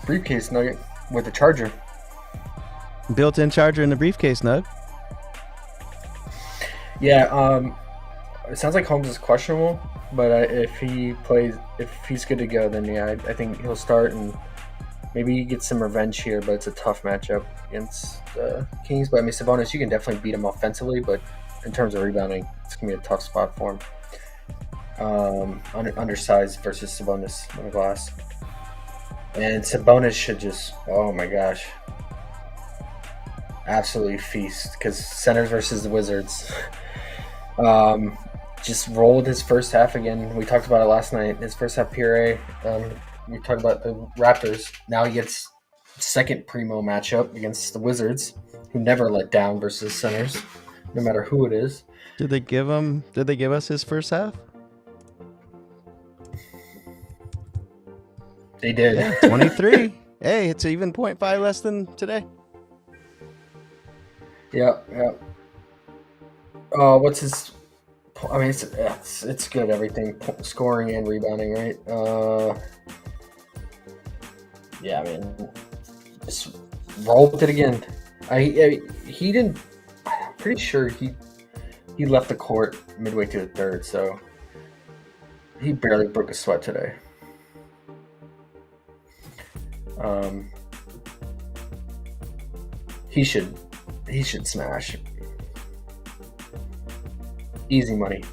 briefcase, Nugget, with the charger. Built-in charger in the briefcase, Nug. Yeah. It sounds like Holmes is questionable, but if he's good to go, then yeah, I think he'll start and maybe he gets some revenge here. But it's a tough matchup against the Kings. But I mean, Sabonis, you can definitely beat him offensively, but in terms of rebounding, it's gonna be a tough spot for him. Undersized versus Sabonis on the glass, and Sabonis should just, oh my gosh, absolutely feast because centers versus the Wizards. Just rolled his first half again. We talked about it last night. His first half PRA. We talked about the Raptors. Now he gets second primo matchup against the Wizards, who never let down versus centers, no matter who it is. Did they give us his first half? They did. Yeah, 23. Hey, it's even 0.5 less than today. Yeah. What's his? I mean, it's good. Everything, scoring and rebounding, right? Yeah, I mean, just roll with it again. He didn't. I'm pretty sure he left the court midway through the third, so he barely broke a sweat today. He should smash. Easy money.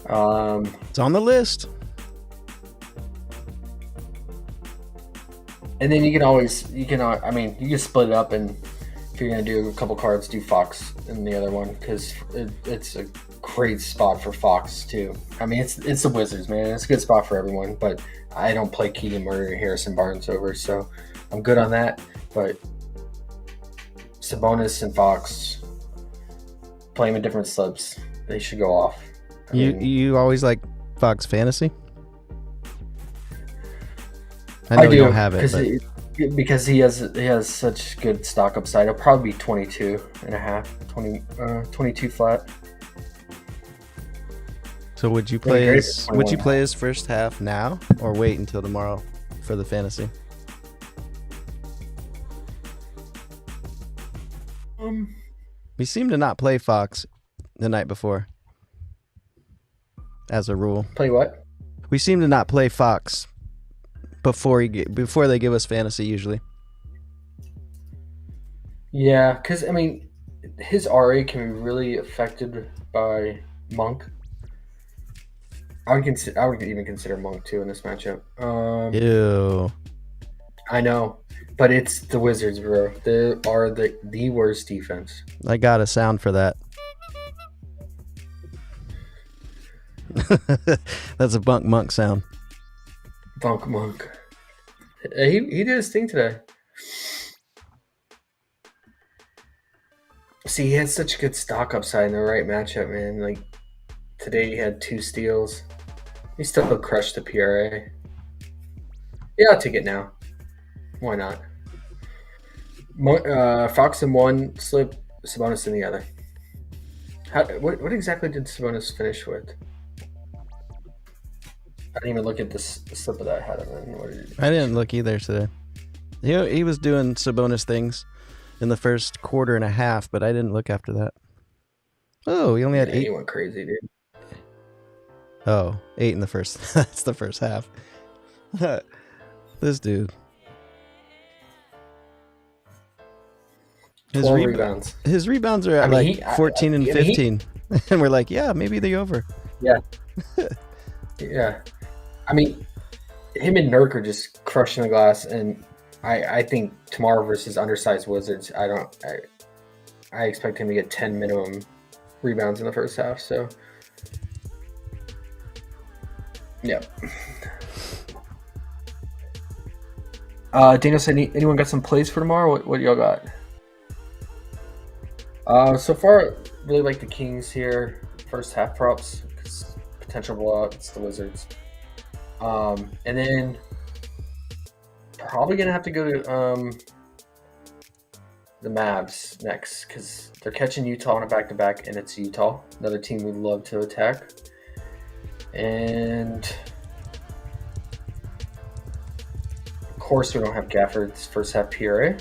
It's on the list. And then you can split it up, and if you're gonna do a couple cards, do Fox in the other one because it's a great spot for Fox too. I mean, it's the Wizards, man. It's a good spot for everyone, but I don't play Keegan Murray or Harrison Barnes over, so I'm good on that. But Sabonis and Fox, play them in different slips. They should go off. You always like Fox Fantasy? I I know do you don't have it, because he has such good stock upside. It'll probably be 22 and a half, 22 flat. so would you play his first half now or wait until tomorrow for the fantasy? We seem to not play Fox the night before, as a rule. Play what? We seem to not play Fox before they give us fantasy usually. Yeah, because I mean, his RA can be really affected by Monk. I would even consider Monk too in this matchup. Ew. I know, but it's the Wizards, bro. They are the worst defense. I got a sound for that. That's a Bunk Monk sound. Bunk Monk. He did his thing today. See, he had such good stock upside in the right matchup, man. Like today, he had 2 steals. He still crushed the PRA. Yeah, I'll take it now. Why not? Fox in one slip, Sabonis in the other. What exactly did Sabonis finish with? I didn't even look at the slip that I had him in. I didn't look either today. He was doing Sabonis things in the first quarter and a half, but I didn't look after that. Oh, he only had 8. He went crazy, dude. Oh, 8 in the first. That's the first half. This dude. His rebounds. His rebounds are at 14 and 15. And we're like, yeah, maybe they're over. Yeah. Yeah. I mean, him and Nurk are just crushing the glass, and I think tomorrow versus undersized Wizards, I expect him to get 10 minimum rebounds in the first half. So, yeah. Daniel said, anyone got some plays for tomorrow? What y'all got? So far, really like the Kings here. First half props, because potential blowout. It's the Wizards. And then probably gonna have to go to the Mavs next, because they're catching Utah on a back-to-back, and it's Utah, another team we'd love to attack. And of course, we don't have Gafford's first half PRA.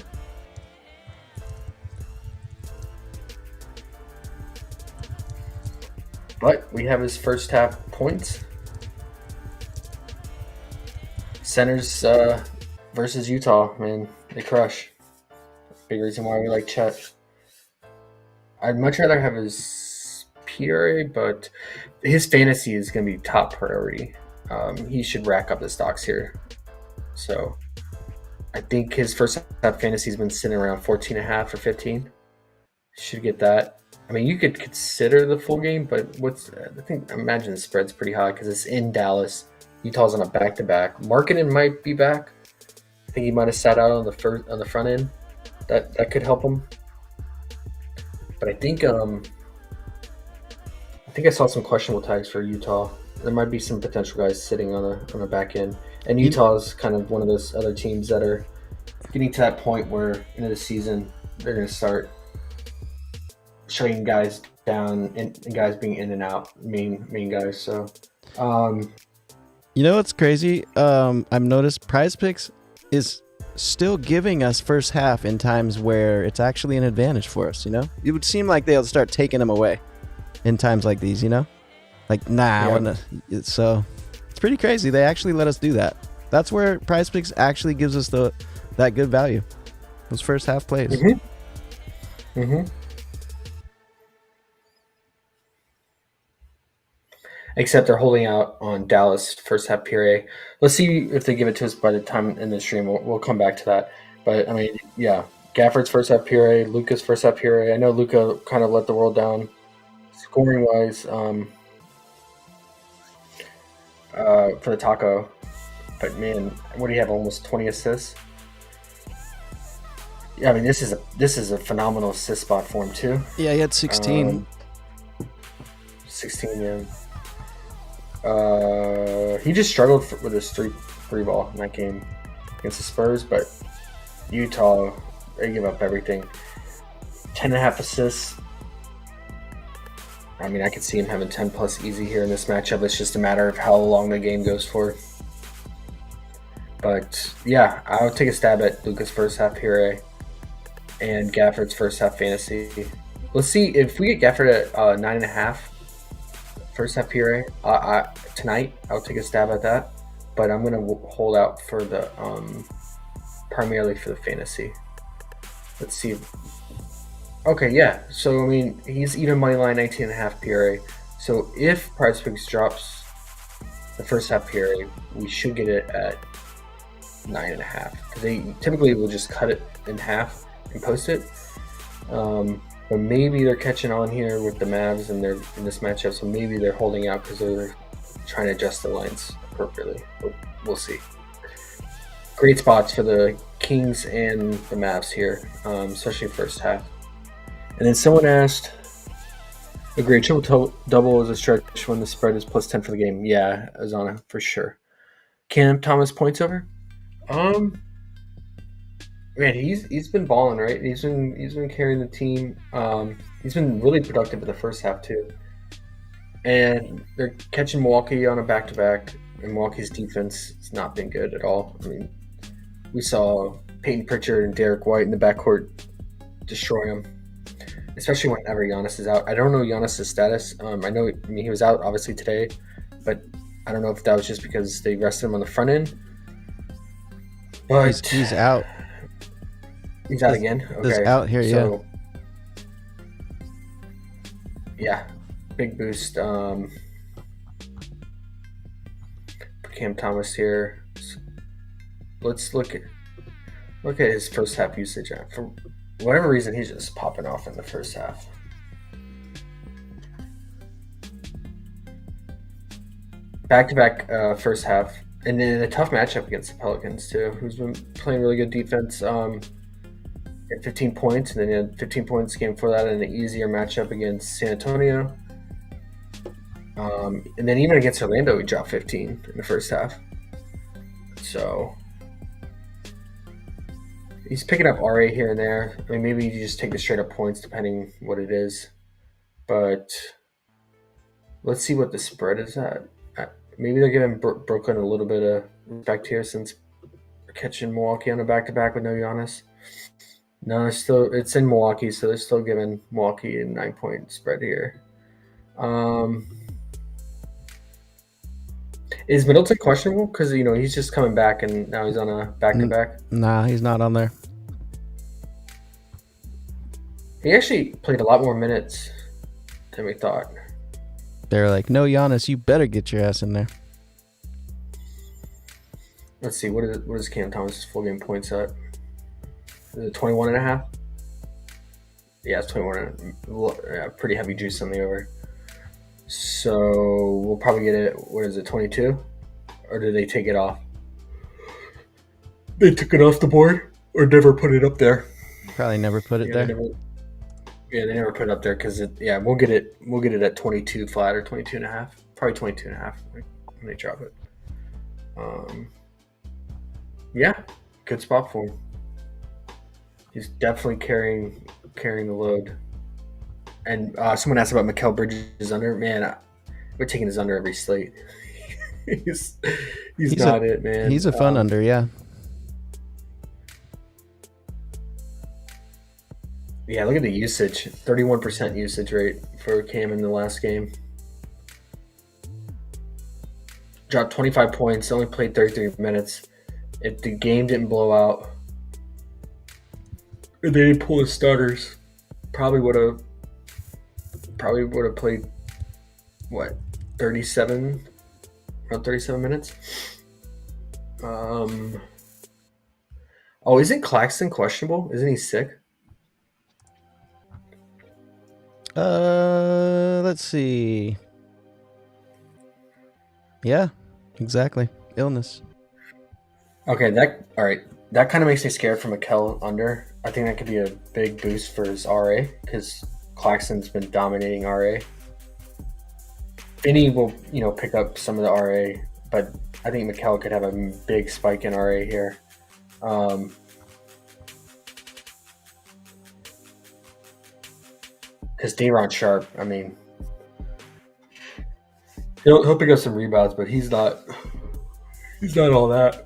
But we have his first half points. Centers versus Utah, man, they crush. Big reason why we like Chet. I'd much rather have his PRA, but his fantasy is going to be top priority. He should rack up the stocks here. So I think his first half fantasy has been sitting around 14.5 or 15. Should get that. I mean, you could consider the full game, but I imagine the spread's pretty high because it's in Dallas. Utah's on a back-to-back. Markkanen might be back. I think he might have sat out on the front end. That could help him. But I think I saw some questionable tags for Utah. There might be some potential guys sitting on the back end. And Utah is kind of one of those other teams that are getting to that point where into the season they're going to start shutting guys down and guys being in and out, main guys. So, you know what's crazy? I've noticed PrizePicks is still giving us first half in times where it's actually an advantage for us. You know, it would seem like they'll start taking them away in times like these. You know, like so it's pretty crazy. They actually let us do that. That's where PrizePicks actually gives us that good value. Those first half plays. Mm-hmm. Mm-hmm. Except they're holding out on Dallas first half PRA. Let's see if they give it to us by the time in the stream. We'll come back to that. But I mean, yeah, Gafford's first half PRA, Luca's first half PRA. I know Luca kind of let the world down scoring wise for the taco. But man, what do you have? Almost 20 assists. Yeah, I mean this is a phenomenal assist spot for him too. Yeah, he had 16. 16, yeah. He just struggled with his three ball in that game against the Spurs, but Utah, they give up everything. 10.5 assists. I mean, I could see him having 10 plus easy here in this matchup. It's just a matter of how long the game goes for. But yeah, I'll take a stab at Luca's first half PRA and Gafford's first half fantasy. Let's see if we get Gafford at 9.5 first half PRA tonight. I'll take a stab at that, but I'm gonna hold out for the primarily for the fantasy. Let's see. Okay, yeah. So I mean, he's even money line 19.5 PRA. So if PrizePicks drops the first half PRA, we should get it at 9.5. Because they typically will just cut it in half and post it. But maybe they're catching on here with the Mavs and they're in this matchup. So maybe they're holding out because they're trying to adjust the lines appropriately. But we'll see. Great spots for the Kings and the Mavs here, especially first half. And then someone asked, agree, triple double is a stretch when the spread is plus 10 for the game. Yeah, Azana, for sure. Cam Thomas points over? Man, he's been balling, right? He's been carrying the team. He's been really productive in the first half too. And they're catching Milwaukee on a back-to-back, and Milwaukee's defense has not been good at all. I mean, we saw Peyton Pritchard and Derek White in the backcourt destroy him, especially whenever Giannis is out. I don't know Giannis' status. I mean, he was out obviously today, but I don't know if that was just because they rested him on the front end. But He's out. He's out again? Okay. He's out here, so, yeah. Big boost. For Cam Thomas here. Let's look at his first half usage. For whatever reason, he's just popping off in the first half. Back-to-back first half. And then a tough matchup against the Pelicans, too, who's been playing really good defense. At 15 points, and then he had 15 points game before that in an easier matchup against San Antonio. And then even against Orlando, he dropped 15 in the first half. So he's picking up RA here and there. I mean, maybe you just take the straight up points depending what it is. But let's see what the spread is at. Maybe they're giving Brooklyn a little bit of respect here since they're catching Milwaukee on a back-to-back with no Giannis. No, it's in Milwaukee, so they're still giving Milwaukee a 9-point spread here. Is Middleton questionable? Because he's just coming back and now he's on a back-to-back. Nah, he's not on there. He actually played a lot more minutes than we thought. They're like, no, Giannis, you better get your ass in there. Let's see, what is Cam Thomas' full game points at? Is it 21.5? Yeah, it's 21. Pretty heavy juice on the over. So we'll probably get it. What is it, 22? Or did they take it off? They took it off the board or never put it up there. Probably never put it there. They never put it up there because we'll get it at 22 flat or 22.5. Probably 22.5 when they drop it. Yeah, good spot for him. He's definitely carrying the load. And someone asked about Mikal Bridges under. Man, we're taking his under every slate. he's not it, man. He's a fun under, yeah. Yeah, look at the usage. 31% usage rate for Cam in the last game. Dropped 25 points, only played 33 minutes. If the game didn't blow out, or they didn't pull his starters, probably would have played, what, 37? Around 37 minutes? Oh, isn't Claxton questionable? Isn't he sick? Let's see. Yeah, exactly. Illness. Okay, all right. That kind of makes me scared for Mikel under. I think that could be a big boost for his RA because Claxton's been dominating RA. Vinny will, pick up some of the RA, but I think Mikel could have a big spike in RA here. Because Dayron Sharp, I mean, he'll pick up some rebounds, but he's not all that.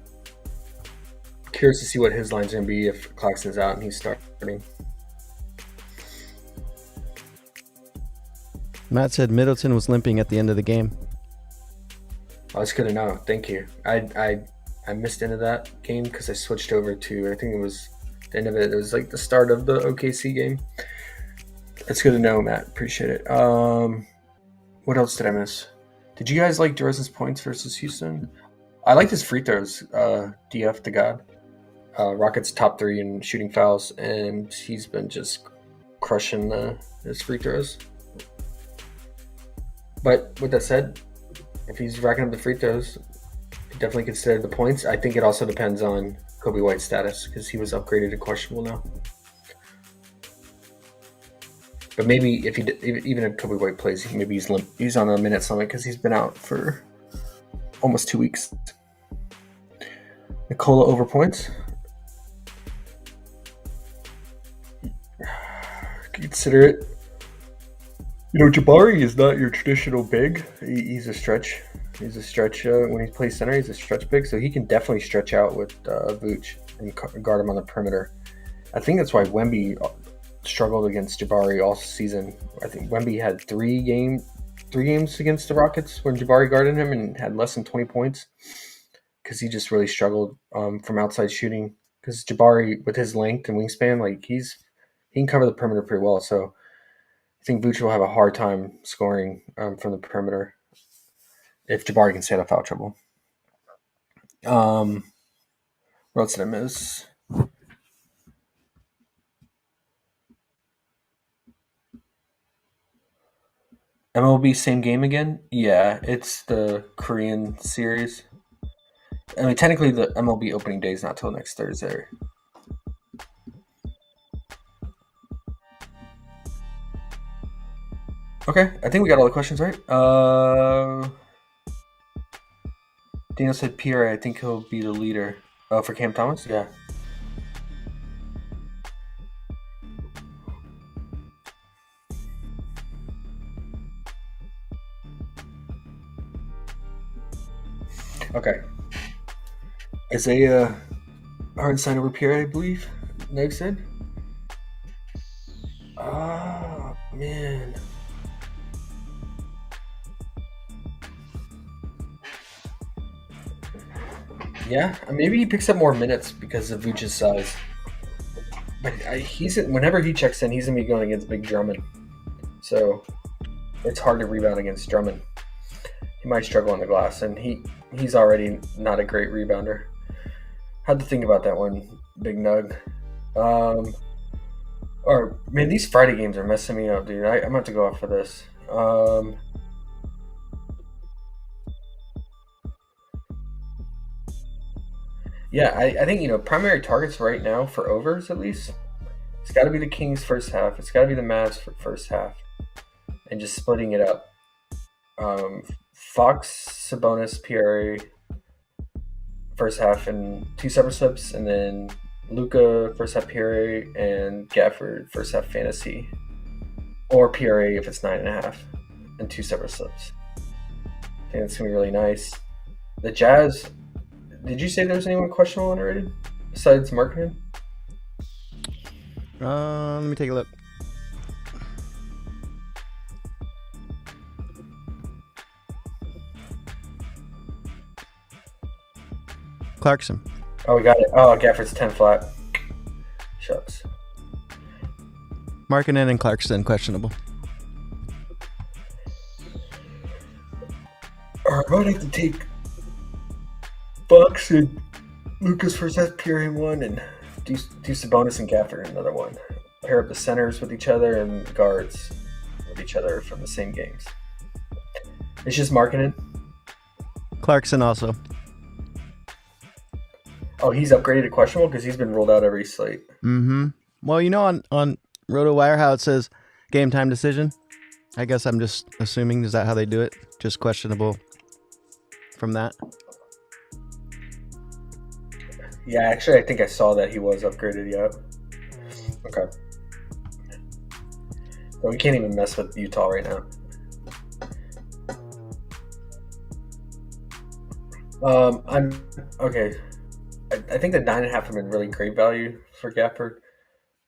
Curious to see what his line's going to be if Claxton's out and he's starting. Matt said Middleton was limping at the end of the game. Oh, that's good to know. Thank you. I missed into that game because I switched over to, I think it was the end of it. It was like the start of the OKC game. That's good to know, Matt. Appreciate it. What else did I miss? Did you guys like DeRozan's points versus Houston? I liked his free throws. DF the God. Rockets top 3 in shooting fouls, and he's been just crushing his free throws. But with that said, if he's racking up the free throws, definitely consider the points. I think it also depends on Kobe White's status because he was upgraded to questionable now. But maybe even if Kobe White plays, maybe he's on a minutes limit because he's been out for almost 2 weeks. Nikola over points. Consider it. Jabari is not your traditional big. He's a stretch. He's a stretch when he plays center. He's a stretch big, so he can definitely stretch out with Vooch and guard him on the perimeter. I think that's why Wemby struggled against Jabari all season. I think Wemby had 3 games against the Rockets when Jabari guarded him and had less than 20 points because he just really struggled from outside shooting. Because Jabari, with his length and wingspan, he can cover the perimeter pretty well. So I think Vooch will have a hard time scoring from the perimeter if Jabari can stay out of foul trouble. What else did I miss? MLB same game again? Yeah, it's the Korean series. I mean, technically the MLB opening day is not till next Thursday. Okay, I think we got all the questions right. Daniel said Pierre, I think he'll be the leader. For Cam Thomas? Yeah. Okay. Isaiah Hardenstein over Pierre, I believe. Neg said. Oh, man. Yeah, maybe he picks up more minutes because of Vooch's size. But whenever he checks in, he's going to be going against big Drummond. So it's hard to rebound against Drummond. He might struggle on the glass, and he's already not a great rebounder. Had to think about that one, Big Nug. Man, these Friday games are messing me up, dude. I'm going to have to go off for this. Yeah, I think, primary targets right now for overs, at least, it's got to be the Kings first half. It's got to be the Mavs for first half. And just splitting it up. Fox, Sabonis, Pierre, first half and 2 separate subs, and then Luka, first half Pierre, and Gafford, first half fantasy. Or Pierre if it's 9.5, and 2 separate subs. I think that's going to be really nice. The Jazz, did you say there was anyone questionable underrated besides Markkanen? Let me take a look. Clarkson. Oh, we got it. Oh, Gafford's 10 flat. Shucks. Markkanen and Clarkson questionable. Alright, I might have to take Bucks and Lucas first half Pierre in 1 and Deuce Sabonis and Gafford, another one. Pair up the centers with each other and guards with each other from the same games. It's just marketing. Clarkson also. Oh, he's upgraded to questionable because he's been ruled out every slate. Mm-hmm. Well, you know on RotoWire how it says game time decision? I guess I'm just assuming, is that how they do it? Just questionable from that? Yeah, actually, I think I saw that he was upgraded, yeah. Okay. But we can't even mess with Utah right now. Okay. I think the 9.5 have been really great value for Gafford,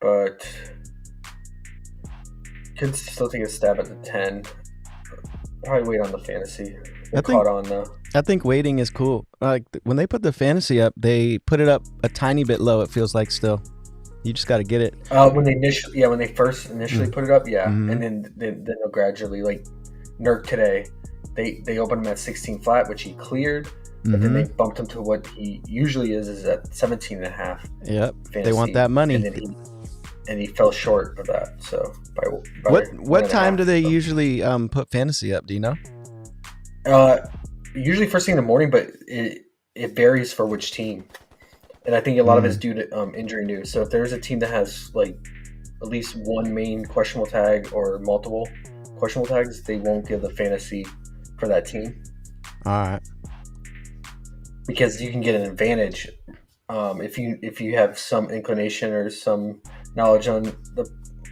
but could still take a stab at the 10. Probably wait on the fantasy. They're caught on though. I think waiting is cool. Like when they put the fantasy up, they put it up a tiny bit low. It feels like still, you just got to get it. When they first initially put it up, and then they'll gradually, like Nurk today, they opened him at 16 flat, which he cleared. But then they bumped him to what he usually is at 17.5. Yep, they want that money. And he fell short of that. So by what time do they usually put fantasy up? Do you know? Usually first thing in the morning, but it varies for which team. And I think a lot of it's due to injury news. So if there's a team that has like at least one main questionable tag or multiple questionable tags, they won't give the fantasy for that team. All right. Because you can get an advantage if you have some inclination or some knowledge on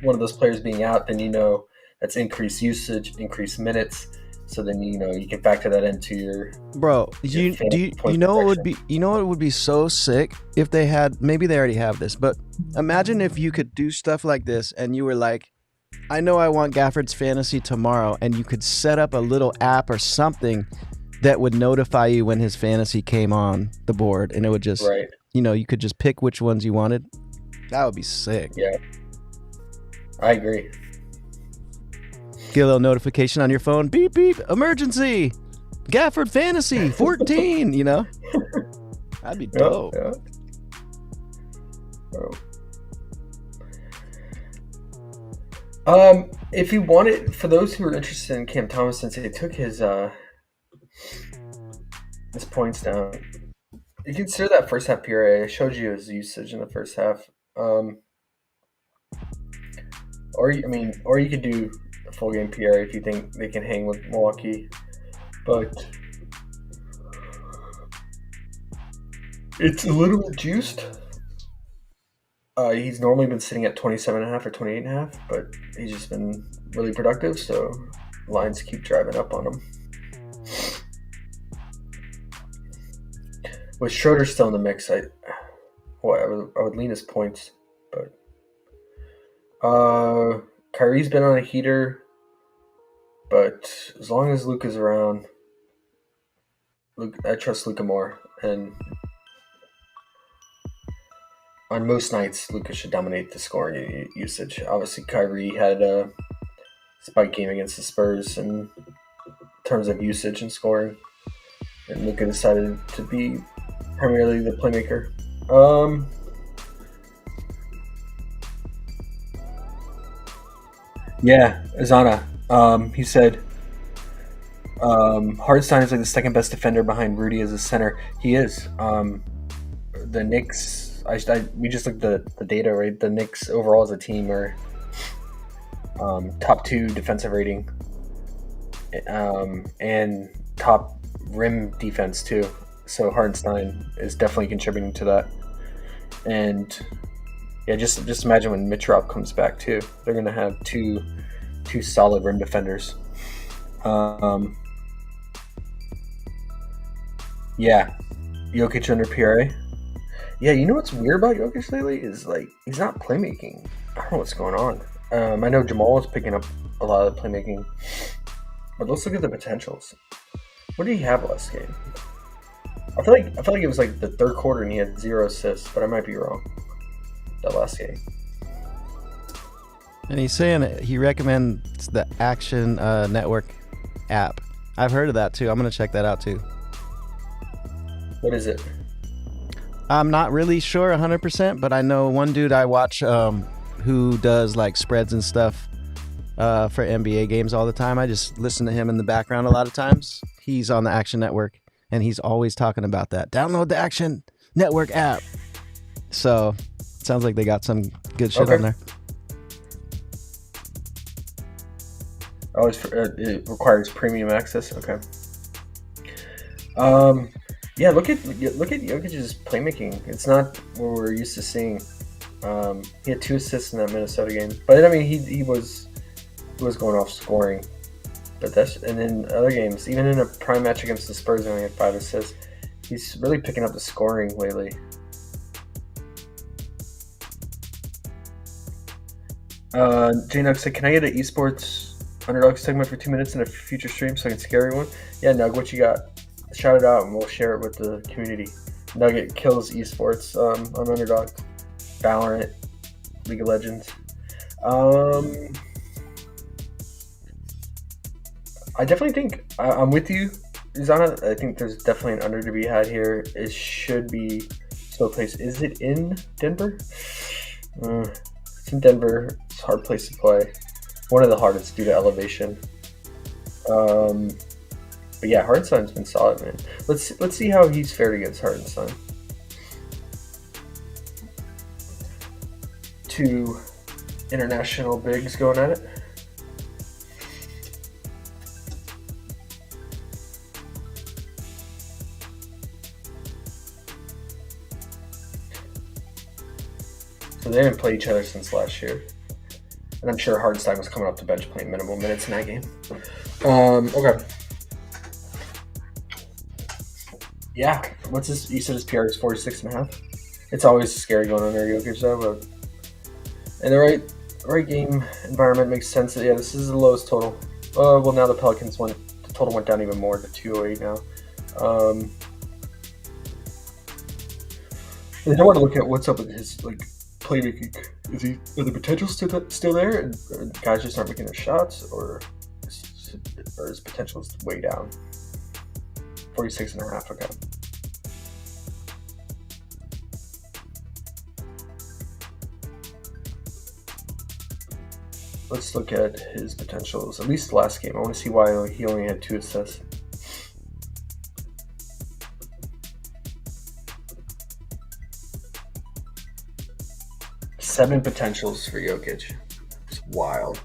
one of those players being out, then you know that's increased usage, increased minutes. So then you can factor that into your you know what would be so sick if they had, maybe they already have this, but imagine if you could do stuff like this and you were like, I know I want Gafford's fantasy tomorrow, and you could set up a little app or something that would notify you when his fantasy came on the board, and it would just, you could just pick which ones you wanted. That would be sick. Yeah, I agree. Get a little notification on your phone. Beep, beep, emergency. Gafford fantasy, 14, That'd be dope. Yeah. Oh. If you want it, for those who are interested in Cam Thomas, since they took his points down, you consider that first half PRA. I showed you his usage in the first half. Or you could do a full game PRA if you think they can hang with Milwaukee, but it's a little bit juiced. He's normally been sitting at 27.5 or 28.5, but he's just been really productive, so lines keep driving up on him. With Schroeder still in the mix, I would lean his points, but Kyrie's been on a heater, but as long as Luka's around, I trust Luka more, and on most nights, Luka should dominate the scoring usage. Obviously, Kyrie had a spike game against the Spurs in terms of usage and scoring, and Luka decided to be primarily the playmaker. Azana. He said Hartenstein is like the second best defender behind Rudy as a center. He is. The Knicks. We just looked at the data, right? The Knicks overall as a team are top 2 defensive rating, and top rim defense too. So Hartenstein is definitely contributing to that. And yeah, just imagine when Mitrop comes back too. They're gonna have two solid rim defenders. Jokic under PRA. Yeah, you know what's weird about Jokic lately is like he's not playmaking. I don't know what's going on. I know Jamal is picking up a lot of the playmaking, but let's look at the potentials. What did he have last game? I feel like it was like the third quarter and he had 0 assists, but I might be wrong. That last game. And he's saying he recommends the Action Network app. I've heard of that too. I'm gonna check that out too. What is it? I'm not really sure 100%, but I know one dude I watch who does like spreads and stuff for NBA games all the time. I just listen to him in the background a lot of times. He's on the Action Network, and he's always talking about that. Download the Action Network app. So it sounds like they got some good shit on there. Oh, it requires premium access. Okay. Yeah, look at Jokic's playmaking. It's not what we're used to seeing. He had 2 assists in that Minnesota game, but I mean he was going off scoring. But and in other games, even in a prime match against the Spurs, he only had 5 assists. He's really picking up the scoring lately. J-Nug said, "Can I get an esports Underdog segment for 2 minutes in a future stream so I can scare everyone?" Yeah, Nug, what you got? Shout it out and we'll share it with the community. Nugget kills esports on Underdog, Valorant, League of Legends. I definitely think I'm with you, Zana. I think there's definitely an under to be had here. It should be slow place. Is it in Denver? It's in Denver. It's a hard place to play. One of the hardest due to elevation. But yeah, Hartenstein's been solid, man. Let's see how he's fared against Hartenstein. 2 international bigs going at it. So they didn't play each other since last year. And I'm sure Hartenstein was coming up to bench playing minimal minutes in that game. Okay. Yeah. What's this? You said his PR is 46.5? It's always scary going under Jokic though, but in the right game environment makes sense. Yeah, this is the lowest total. Well, now the Pelicans the total went down even more to 208 now. And I want to look at what's up with his playmaking. Are the potential still there, and guys just aren't making their shots, or his potential is way down? 46.5. Okay. Let's look at his potentials. At least the last game. I want to see why he only had 2 assists. Seven potentials for Jokic. It's wild.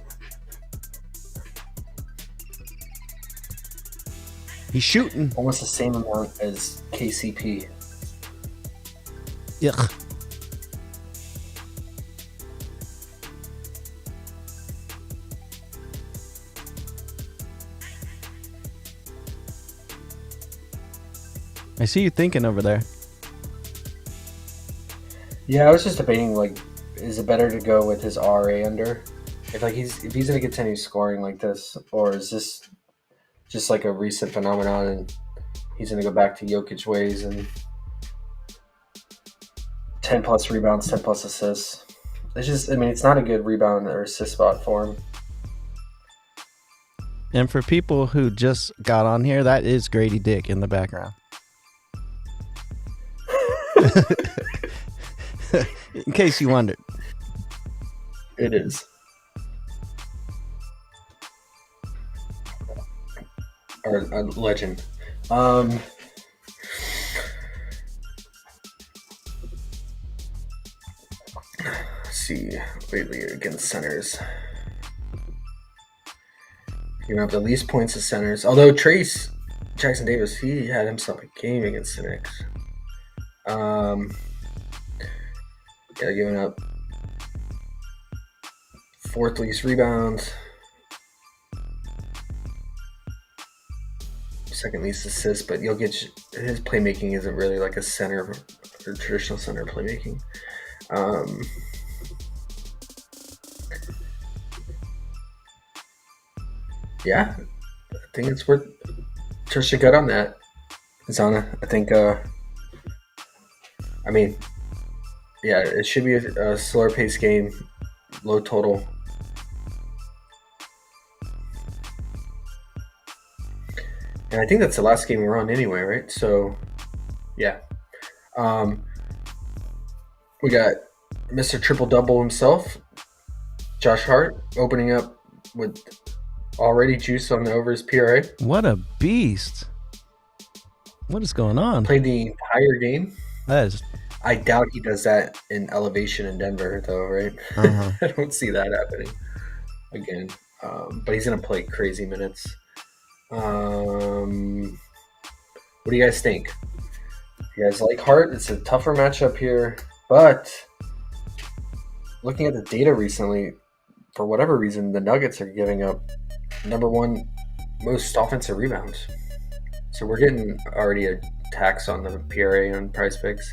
He's shooting. Almost the same amount as KCP. Yuck. I see you thinking over there. Yeah, I was just debating, is it better to go with his RA under? If he's gonna continue scoring like this, or is this just like a recent phenomenon and he's gonna go back to Jokic ways and 10 plus rebounds, 10 plus assists? It's just, it's not a good rebound or assist spot for him. And for people who just got on here, that is Grady Dick in the background. In case you wondered. It is. Or a legend. Let's see. Lately against centers. You have the least points of centers. Although Trace Jackson Davis, he had himself a game against the Knicks. Yeah, giving up 4th least rebounds, 2nd least assists, but Jokic, his playmaking isn't really like a center or traditional center playmaking. Yeah, I think it's worth trust your gut on that, Zana. I think, yeah, it should be a slower pace game, low total. And I think that's the last game we're on anyway, right? So, yeah. We got Mr. Triple Double himself, Josh Hart, opening up with already juice on the over his PRA. What a beast! What is going on? Played the entire game. That is. I doubt he does that in elevation in Denver, though, right? Uh-huh. I don't see that happening again. But he's going to play crazy minutes. What do you guys think? You guys like Hart? It's a tougher matchup here. But looking at the data recently, for whatever reason, the Nuggets are giving up number one most offensive rebounds. So we're getting already a tax on the PRA on PrizePicks.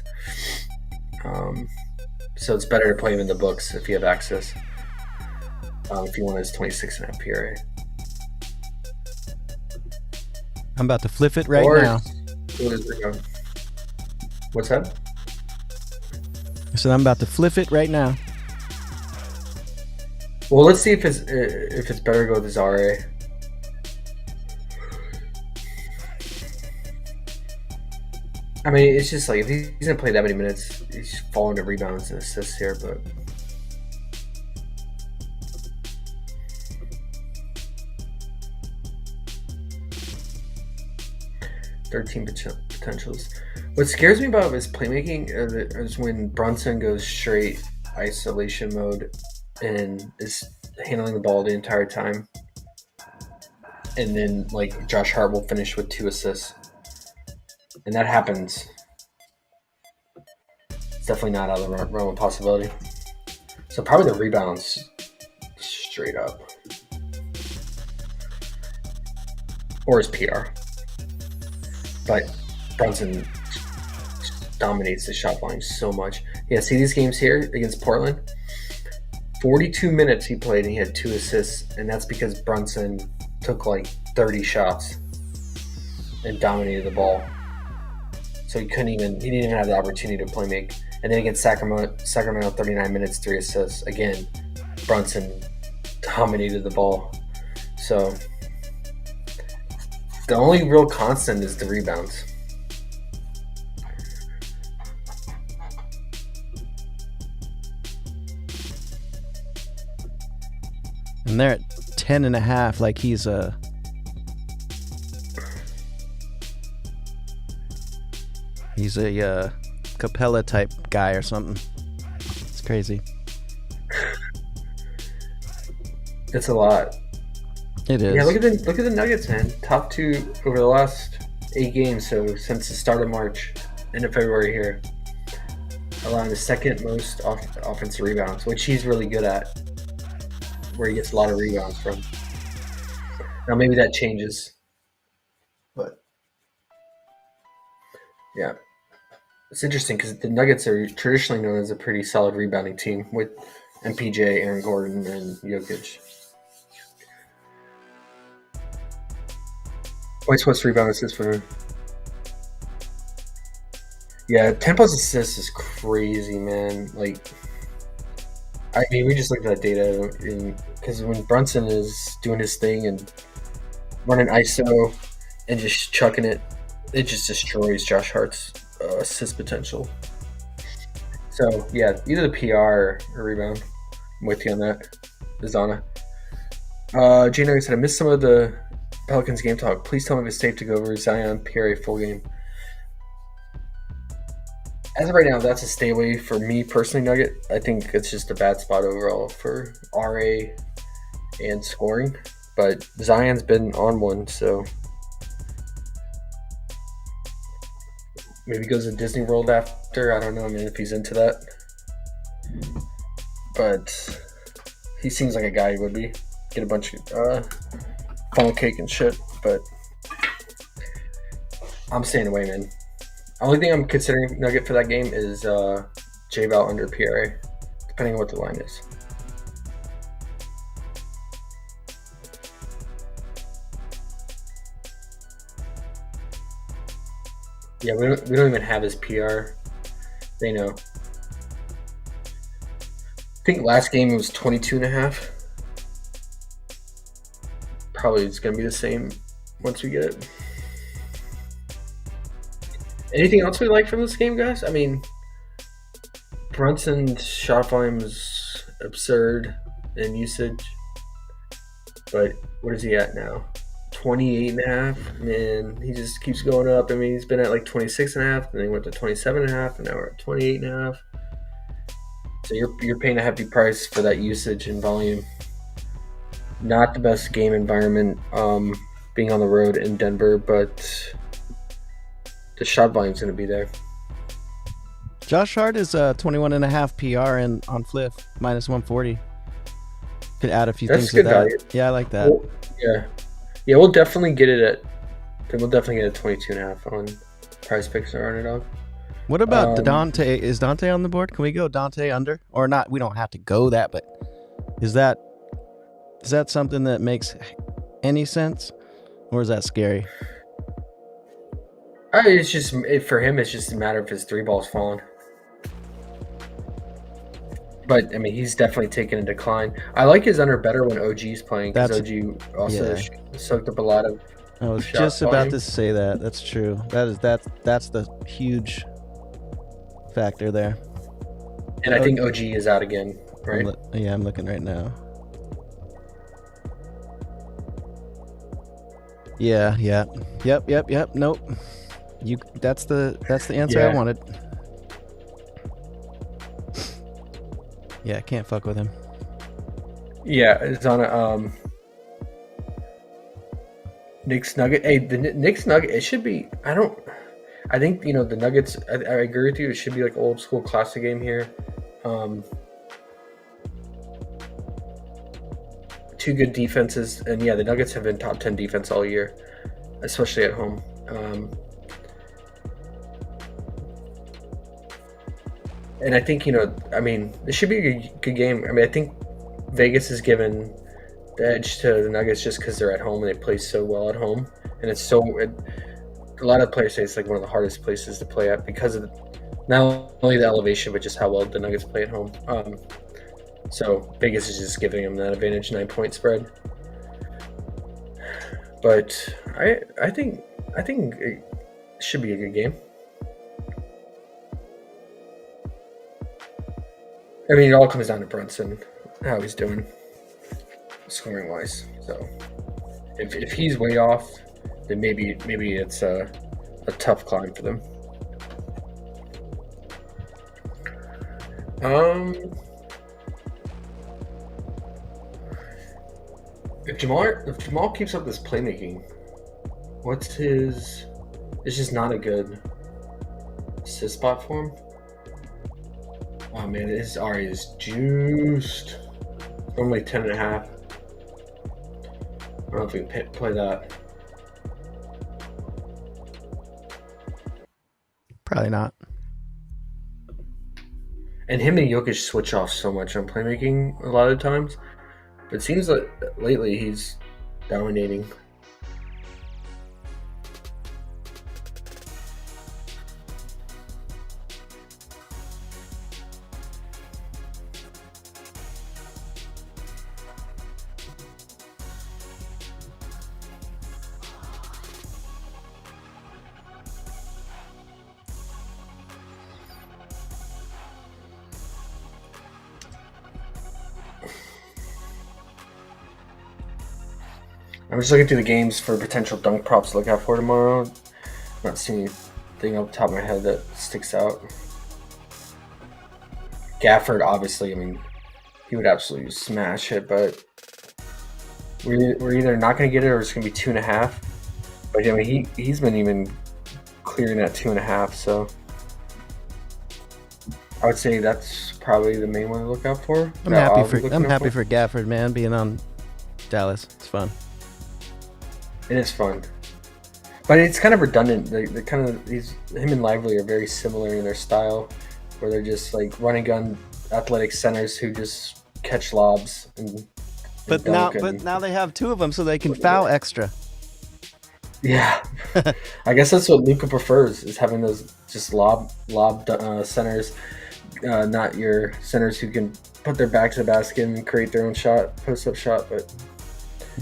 So it's better to play him in the books if you have access. If you want his 26.5 PRA. I'm about to flip it right now. What's that? I said I'm about to flip it right now. Well, let's see if it's better to go with his RA. I mean, it's just like if he's gonna play that many minutes, he's falling to rebounds and assists here, but 13 potentials. What scares me about his playmaking is when Brunson goes straight isolation mode and is handling the ball the entire time, and then like Josh Hart will finish with 2 assists. And that happens. It's definitely not out of the realm of possibility. So probably the rebounds straight up. Or his PR. But Brunson dominates the shot volume so much. Yeah, see these games here against Portland? 42 minutes he played and he had 2 assists. And that's because Brunson took like 30 shots and dominated the ball. So he didn't even have the opportunity to play make. And then against Sacramento 39 minutes, 3 assists. Again, Brunson dominated the ball. So the only real constant is the rebounds. And they're at 10.5, like he's a Capella type guy or something. It's crazy. It's a lot. It is. Yeah, look at the Nuggets, man. Top 2 over the last 8 games. So since the start of March, end of February here, allowing the second most offensive rebounds, which he's really good at, where he gets a lot of rebounds from. Now maybe that changes, but yeah. It's interesting because the Nuggets are traditionally known as a pretty solid rebounding team with MPJ, Aaron Gordon, and Jokic. Points plus rebound assists for him. Yeah, 10 plus assists is crazy, man. Like, I mean, we just looked at that data because when Brunson is doing his thing and running ISO and just chucking it, it just destroys Josh Hart's assist potential. So yeah, either the PR or rebound. I'm with you on that. Zana. Gino said I missed some of the Pelicans game talk. Please tell me if it's safe to go over Zion PRA full game. As of right now, that's a stay away for me personally, Nugget. I think it's just a bad spot overall for RA and scoring. But Zion's been on one, so maybe he goes to Disney World after. I don't know, man, if he's into that. But he seems like a guy who would be. Get a bunch of funnel cake and shit. But I'm staying away, man. Only thing I'm considering Nugget for that game is J-Val under PRA, depending on what the line is. Yeah, we don't even have his PR. They know. I think last game it was 22.5. Probably it's going to be the same once we get it. Anything else we like from this game, guys? I mean, Brunson's shot volume is absurd in usage, but what is he at now? 28.5. Man, he just keeps going up. I mean, he's been at like 26.5, and then he went to 27.5, and now we're at 28.5. So you're paying a hefty price for that usage and volume. Not the best game environment, being on the road in Denver, but the shot volume's going to be there. Josh Hart is 21.5 PR and on Fliff minus 140. Could add a few That's things to good that. value. Yeah, I like that. Well, yeah, we'll definitely get it at. We'll definitely get a 22.5 on PrizePicks or Underdog. What about Dante? Is Dante on the board? Can we go Dante under or not? We don't have to go that, but is that something that makes any sense, or is that scary? It's just for him. It's just a matter of his three balls falling. But I mean, he's definitely taken a decline. I like his under better when OG's playing because OG also soaked up a lot of. I was shot just volume. about to say that. That's true. That's the huge factor there. And I think OG is out again, right? I'm looking right now. Yeah. Yep. Nope. That's the answer I wanted. Yeah, can't fuck with him. Yeah, it's on a Knicks Nugget. Hey, the Knicks Nugget. It should be. I think the Nuggets. I agree with you. It should be like old school classic game here. Two good defenses, and the Nuggets have been top 10 defense all year, especially at home. And I think this should be a good game. I mean, I think Vegas is given the edge to the Nuggets just because they're at home and they play so well at home, and a lot of players say it's like one of the hardest places to play at because of not only the elevation but just how well the Nuggets play at home. So Vegas is just giving them that advantage, 9-point spread. But I think it should be a good game. I mean, it all comes down to Brunson, how he's doing scoring wise. So if he's way off, then maybe it's a tough climb for them. If Jamal keeps up this playmaking, it's just not a good assist spot for him. Oh man, his RA is juiced. Normally 10.5. I don't know if we can play that. Probably not. And him and Jokic switch off so much on playmaking a lot of times. But it seems like lately he's dominating. I'm just looking through the games for potential dunk props to look out for tomorrow. I'm not seeing anything off the top of my head that sticks out. Gafford, obviously, I mean, he would absolutely smash it, but we're either not going to get it or it's going to be 2.5. But I mean, he's been even clearing that 2.5, so I would say that's probably the main one to look out for. I'm happy for Gafford, man, being on Dallas. It's fun. It is fun, but it's kind of redundant. Him and Lively are very similar in their style, where they're just like running gun athletic centers who just catch lobs and now they have two of them, so they can foul extra. Yeah, I guess that's what Luka prefers, is having those just lob centers, not your centers who can put their back to the basket and create their own shot, post up shot. But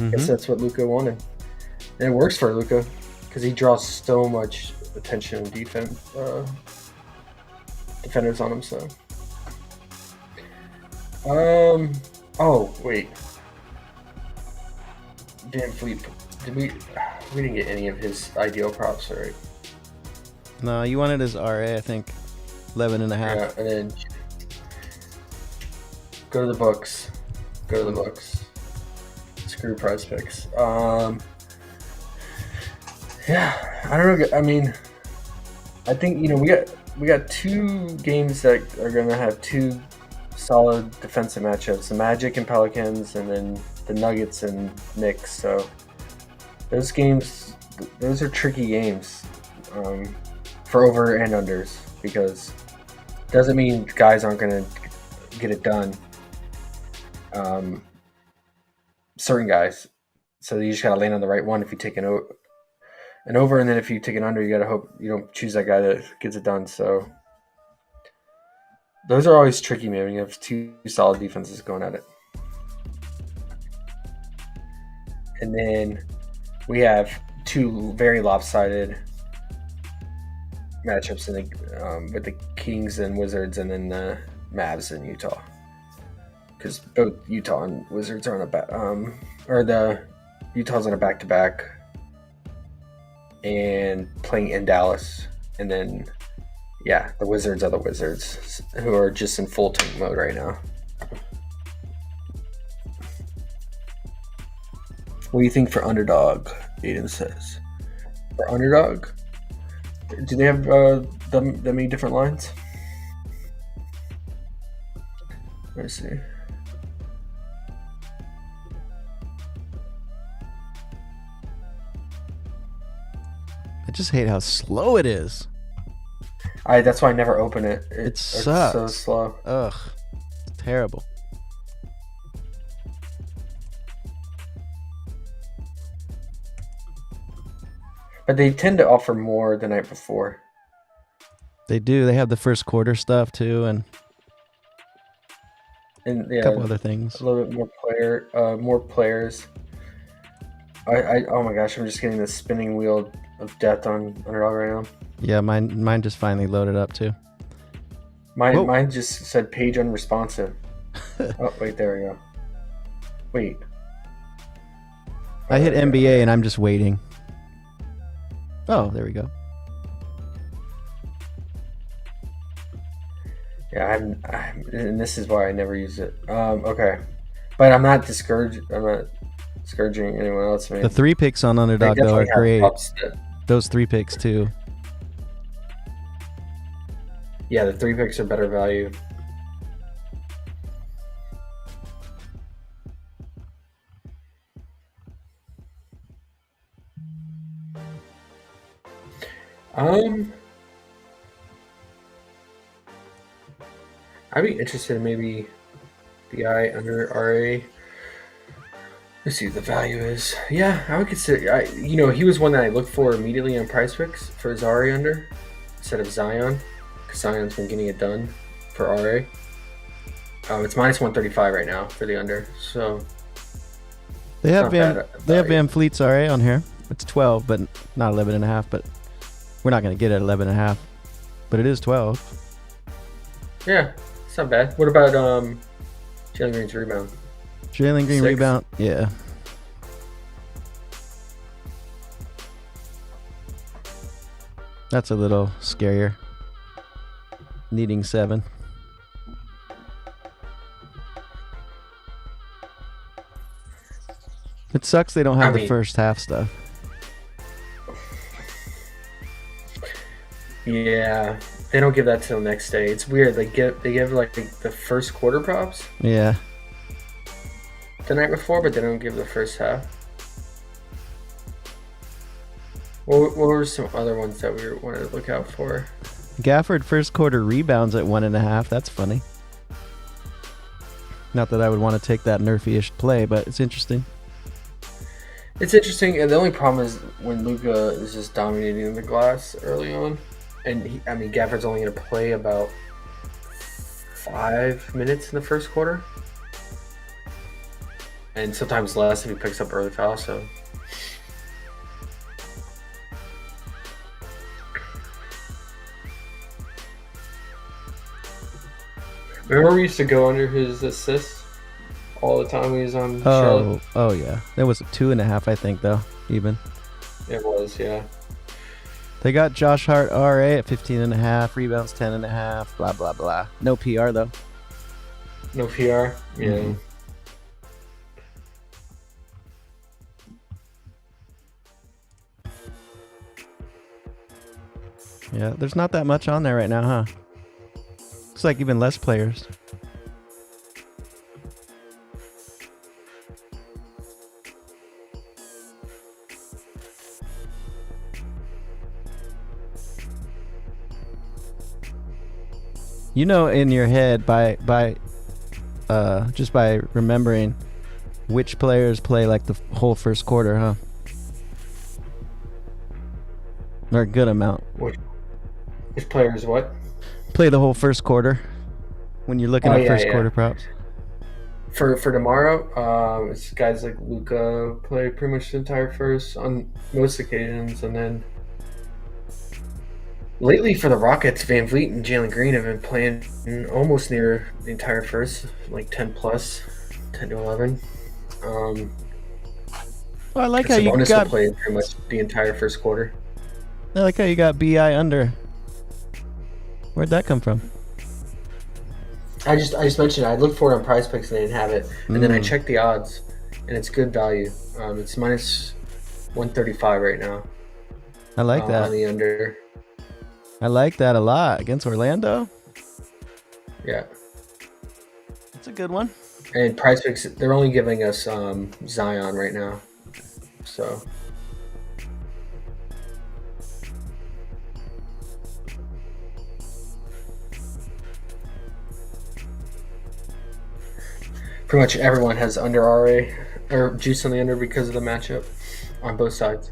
I guess that's what Luka wanted. And it works for Luka because he draws so much attention and defenders on him. So Oh wait. Van Fleet. Did we? We didn't get any of his ideal props, right? No, you wanted his RA, I think. 11 and a half. Yeah, and then go to the books. Go to the books. Screw PrizePicks. Yeah, I don't know. I mean, I think we got two games that are gonna have two solid defensive matchups: the Magic and Pelicans, and then the Nuggets and Knicks. So those games, those are tricky games for over and unders, because it doesn't mean guys aren't gonna get it done. Certain guys, so you just gotta land on the right one if you take an over, and then if you take an under, you gotta hope you don't choose that guy that gets it done. So those are always tricky, man. When you have two solid defenses going at it, and then we have two very lopsided matchups in the with the Kings and Wizards, and then the Mavs and Utah. Because both Utah and Wizards are on the Utah's on a back-to-back and playing in Dallas, and then the Wizards are the Wizards, who are just in full tank mode right now. What do you think for Underdog? Aiden says for Underdog, do they have that many different lines? Let's see. I just hate how slow it is. That's why I never open it. It It's sucks. so slow. Ugh. It's terrible. But they tend to offer more the night before. They do. They have the first quarter stuff too, and Yeah, a couple other things. A little bit more players. Oh my gosh, I'm just getting the spinning wheel of death on Underdog right now. Yeah, mine just finally loaded up too. Mine just said page unresponsive. Oh wait, there we go. Wait. I hit NBA and I'm just waiting. Oh, there we go. Yeah, and this is why I never use it. Okay, but I'm not discouraging anyone else. I mean, The 3 picks on Underdog though are great. Those 3 picks too. Yeah, the 3 picks are better value. I'd be interested in maybe the guy under RA. Let's see what the value is. Yeah, I would consider. He was one that I looked for immediately on PrizePicks for his RA under instead of Zion, because Zion's been getting it done for RA. It's minus 135 right now for the under. So They have Van Fleet's RA on here. It's 12, but not 11 and a half. But we're not going to get it at 11 and a half. But it is 12. Yeah, it's not bad. What about Jalen Green's rebound? Jalen Green 6. rebound, yeah. That's a little scarier. Needing 7. It sucks they don't have the first half stuff. Yeah, they don't give that till next day. It's weird. They give like the first quarter props Yeah. the night before, but they don't give the first half. What were some other ones that we wanted to look out for? Gafford first quarter rebounds at 1.5. That's funny. Not that I would want to take that nerfy-ish play, but it's interesting. It's interesting, and the only problem is when Luka is just dominating the glass early on, and Gafford's only going to play about 5 minutes in the first quarter, and sometimes less if he picks up early foul. So Remember we used to go under his assists all the time when he was on Charlotte? Oh yeah. There was a 2.5, I think, though. Even It was, yeah. they got Josh Hart RA at 15.5, rebounds 10.5, blah blah blah. No PR though. No PR? Yeah. Mhm. Yeah, there's not that much on there right now, huh? Looks like even less players. You know, in your head, by just by remembering which players play like the whole first quarter, huh? Or a good amount. Which player is what? Play the whole first quarter when you're looking at first quarter props. For tomorrow, it's guys like Luka play pretty much the entire first on most occasions, and then lately for the Rockets, Van Vliet and Jalen Green have been playing almost near the entire first, like 10 plus, 10 to 11. Well, I like how you Sabonis got. will play pretty much the entire first quarter. I like how you got Bi under. Where'd that come from? I just mentioned I looked for it on PrizePicks and they didn't have it, and then I checked the odds, and it's good value. It's minus 135 right now. I like that. On the under. I like that a lot against Orlando. Yeah. That's a good one. And PrizePicks, they're only giving us Zion right now, so. Pretty much everyone has under RA or juice on the under because of the matchup on both sides.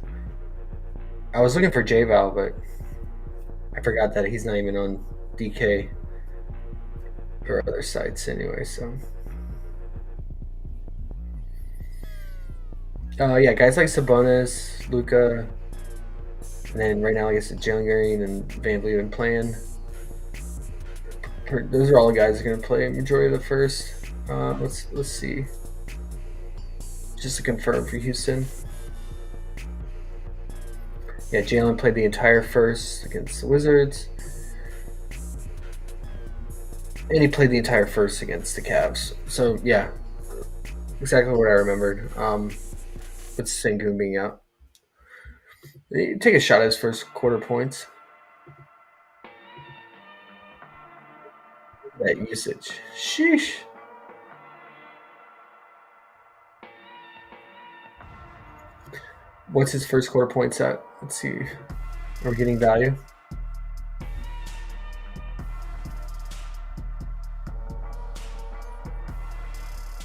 I was looking for J-Val, but I forgot that he's not even on DK or other sites anyway. So, yeah, guys like Sabonis, Luka, and then right now I guess it's Jalen Green and Van Vliet playing. Those are all the guys that are going to play majority of the first. Let's see. Just to confirm for Houston. Yeah, Jalen played the entire first against the Wizards. And he played the entire first against the Cavs. So, yeah. Exactly what I remembered. With Sengun being out. Take a shot at his first quarter points. That usage. Sheesh. What's his first quarter points at? Let's see. Are we getting value?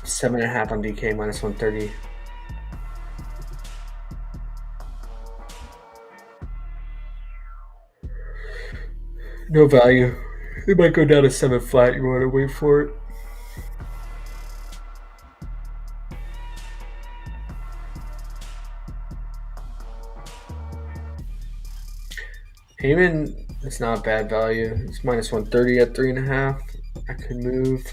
$7.5 on DK, minus 130. No value. It might go down to 7 flat. You want to wait for it? Heyman, it's not bad value. It's minus 130 at 3.5. I could move.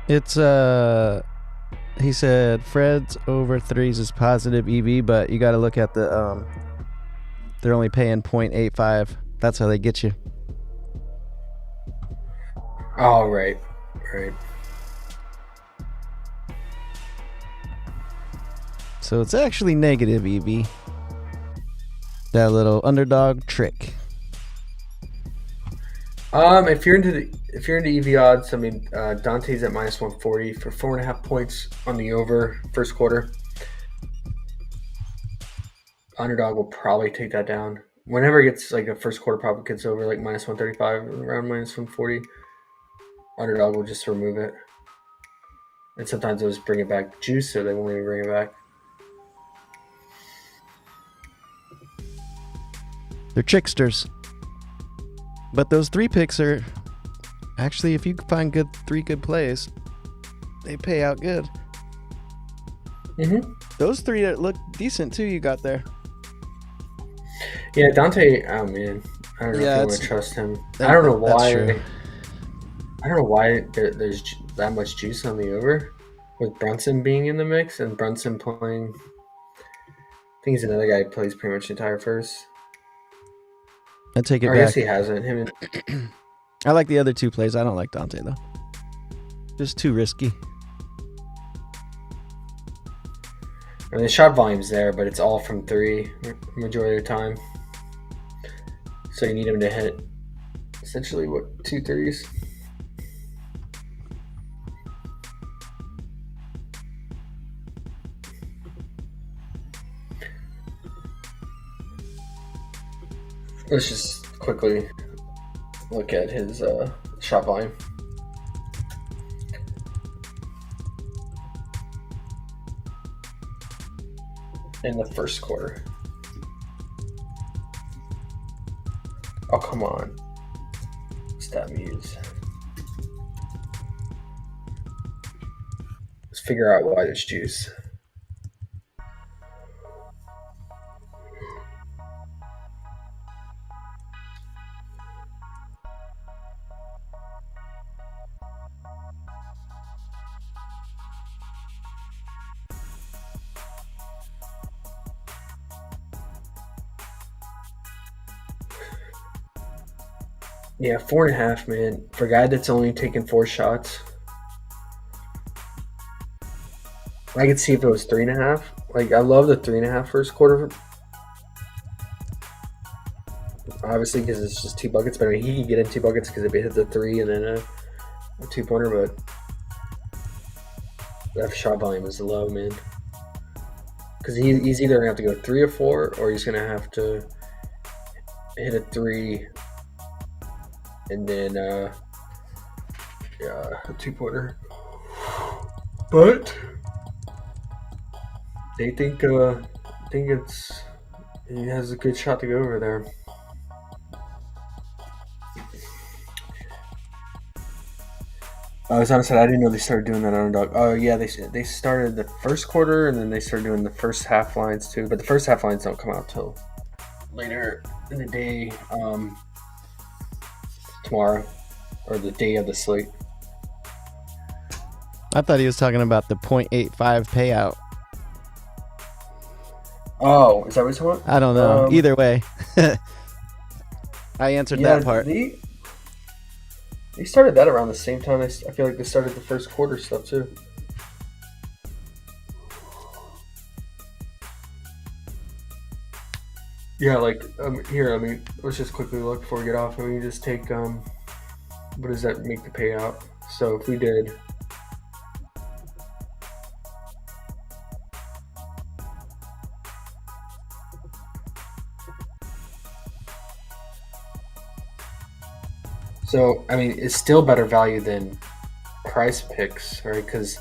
It's he said Fred's over threes is positive EV, but you got to look at the they're only paying 0.85. That's how they get you. Oh, right. So it's actually negative EV. That little underdog trick. If you're into EV odds, I mean, Dante's at minus 140 for 4.5 points on the over first quarter. Underdog will probably take that down. Whenever it gets like a first quarter prop gets over like minus 135, around minus 140, Underdog will just remove it. And sometimes they'll just bring it back juice, so they won't even bring it back. They're tricksters. But those 3 picks are Actually, if you find three good plays, they pay out good. Mm-hmm. Those three that look decent too, you got there. Yeah, Dante. Oh man, I don't know if you want to trust him. I don't know why. True. I don't know why there's that much juice on the over, with Brunson being in the mix and Brunson playing. I think he's another guy who plays pretty much the entire first. I take it I back. guess he hasn't. Him and I like the other two plays. I don't like Dante though. Just too risky. I mean, the shot volume's there, but it's all from three majority of the time. So you need him to hit essentially what 2 threes. Let's just quickly look at his shot volume. In the first quarter. Oh, come on. Stat muse. Let's figure out why there's juice. Yeah, 4.5, man. For a guy that's only taken 4 shots, I could see if it was 3.5. Like, I love the 3.5 first quarter. Obviously, because it's just 2 buckets. But I mean, he could get in 2 buckets because if he hits a 3 and then a 2-pointer. But that shot volume is low, man. Because he's either going to have to go 3 or 4, or he's going to have to hit a 3 and then a 2-pointer. But they think he has a good shot to go over there. I was honest, I didn't know they started doing that on Underdog. Oh yeah, they started the first quarter and then they started doing the first half lines too. But the first half lines don't come out till later in the day, tomorrow, or the day of the slate. I thought he was talking about the 0.85 payout. Oh, is that what you're talking about? I don't know. Either way, I answered that part. They started that around the same time. I feel like they started the first quarter stuff too. Yeah, like here. I mean, let's just quickly look before we get off. I mean, just take what does that make the payout? So if we did. So, I mean, it's still better value than PrizePicks, right? Because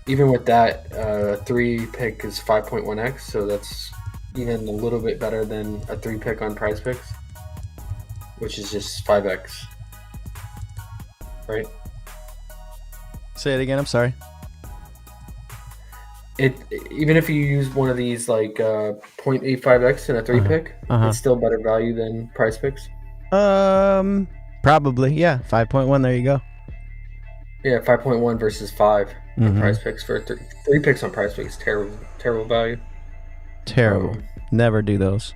even with that, 3-pick is 5.1x, so that's even a little bit better than a 3-pick on PrizePicks, which is just 5x, right? Say it again. I'm sorry. Even if you use one of these like 0.85x in a 3-pick, it's still better value than PrizePicks. Probably, yeah. 5.1. There you go. Yeah, 5.1 versus 5 on PrizePicks for 3 picks on PrizePicks. Terrible value. Terrible. Never do those.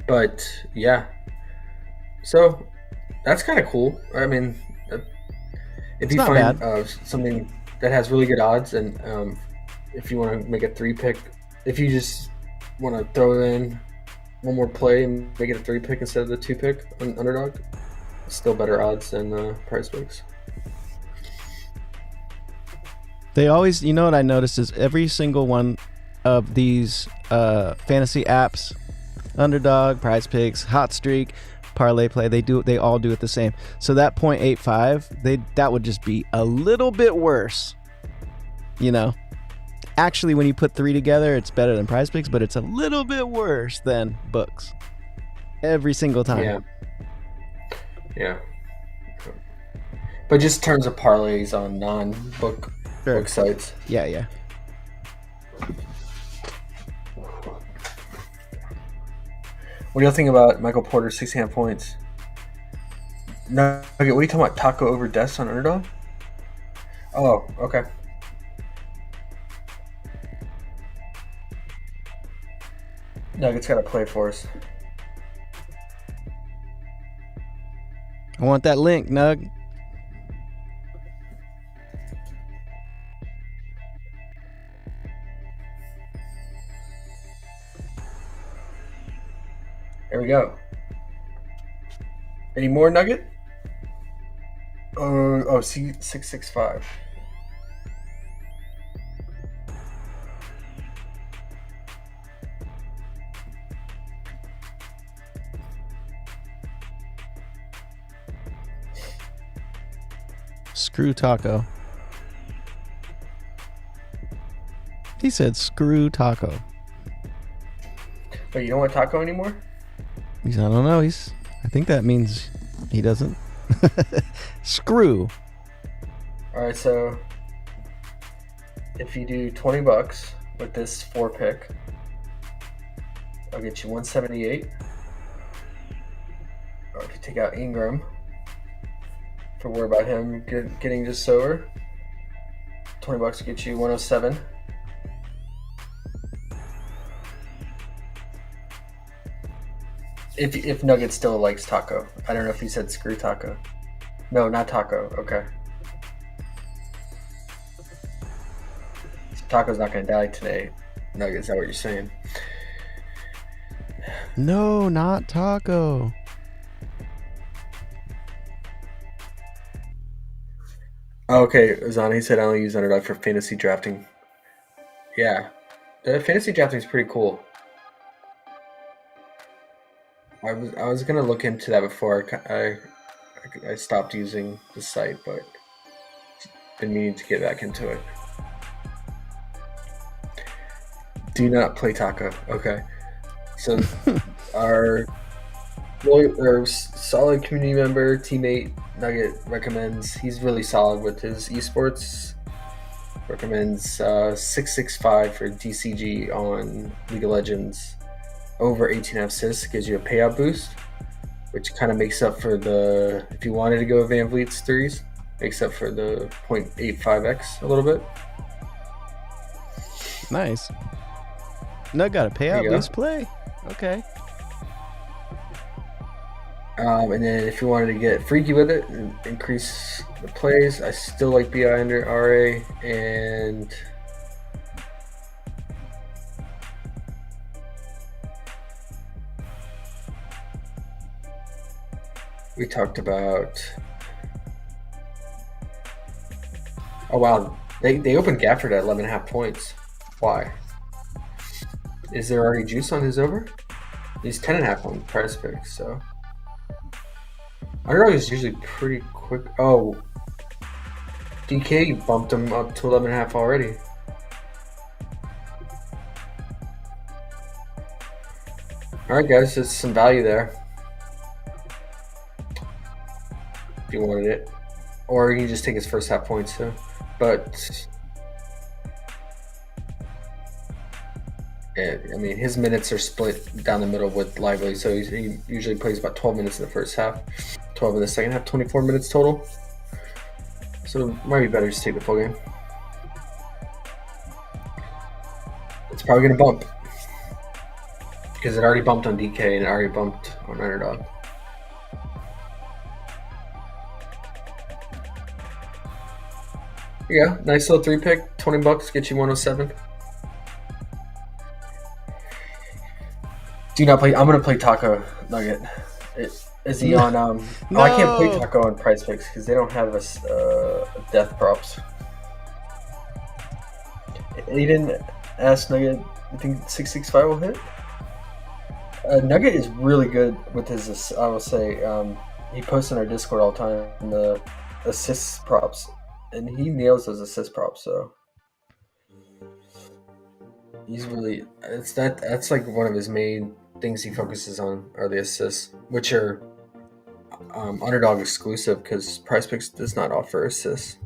But yeah, so that's kind of cool. I mean, if you find something that has really good odds, and if you want to make a 3-pick, if you just want to throw in one more play and make it a 3-pick instead of the 2-pick on Underdog, still better odds than PrizePicks. They always, you know what I noticed is every single one of these fantasy apps, Underdog, PrizePicks, Hot Streak, Parlay Play, they all do it the same. So that 0.85, that would just be a little bit worse. You know, actually, when you put 3 together, it's better than PrizePicks, but it's a little bit worse than books every single time. Yeah. But just in terms of parlays on non-book Sure. book sites. Yeah. What do you think about Michael Porter 6.5 points? No, okay. What are you talking about? Taco over Deaths on Underdog? Oh, okay. Nuggets got to play for us. I want that link, Nug. There we go. Any more Nugget? C665. Screw Taco. He said screw Taco. But you don't want Taco anymore? I don't know. I think that means he doesn't. Screw. All right, so if you do $20 with this 4-pick, I'll get you 178. Or if you take out Ingram, for worry about him getting just over, $20 will get you 107. If Nugget still likes Taco. I don't know if he said screw Taco. No, not Taco. Okay. So Taco's not going to die today. Nugget, is that what you're saying? No, not Taco. Okay, Zani said I only use Underdog for fantasy drafting. Yeah. The fantasy drafting is pretty cool. I was gonna look into that before I stopped using the site, but been meaning to get back into it. Do not play Taco. Okay, so our solid community member, teammate Nugget recommends. He's really solid with his esports. Recommends 665 for DCG on League of Legends. Over 18.5 assists gives you a payout boost, which kind of makes up for the, if you wanted to go Van Vliet's threes, makes up for the 0.85x a little bit. Nice. Nug got a payout boost play. Okay. And then if you wanted to get freaky with it and increase the plays, I still like BI under RA, and we talked about. Oh wow, they opened Gafford at 11.5 points. Why? Is there already juice on his over? He's 10.5 on PrizePicks, so. Underdog is usually pretty quick. Oh, DK bumped him up to 11.5 already. All right, guys, there's some value there. If you wanted it, or you can just take his first half points too. But yeah, I mean, his minutes are split down the middle with Lively, so he usually plays about 12 minutes in the first half, 12 in the second half, 24 minutes total. So it might be better to take the full game. It's probably going to bump because it already bumped on DK and it already bumped on Underdog. Yeah, nice little 3-pick, $20, get you 107. Do not play. I'm gonna play Taco Nugget. Is he on? No. Oh, I can't play Taco on PrizePicks because they don't have a death props. He didn't ask Nugget. I think 665 will hit. Nugget is really good with his. I will say he posts in our Discord all the time the assist props, and he nails those assist props. So he's really. That's like one of his main things he focuses on are the assists, which are Underdog exclusive because PrizePicks does not offer assists.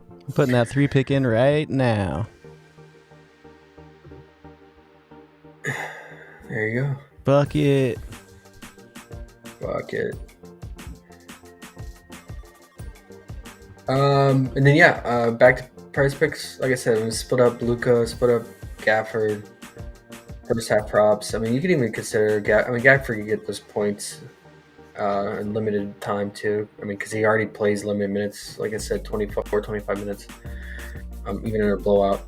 I'm putting that 3-pick in right now. There you go. Bucket. And then back to PrizePicks. Like I said, we split up Luka, split up Gafford, first half props. I mean, you can even consider Gafford could get those points in limited time too. I mean, because he already plays limited minutes. Like I said, 24, 25 minutes, even in a blowout.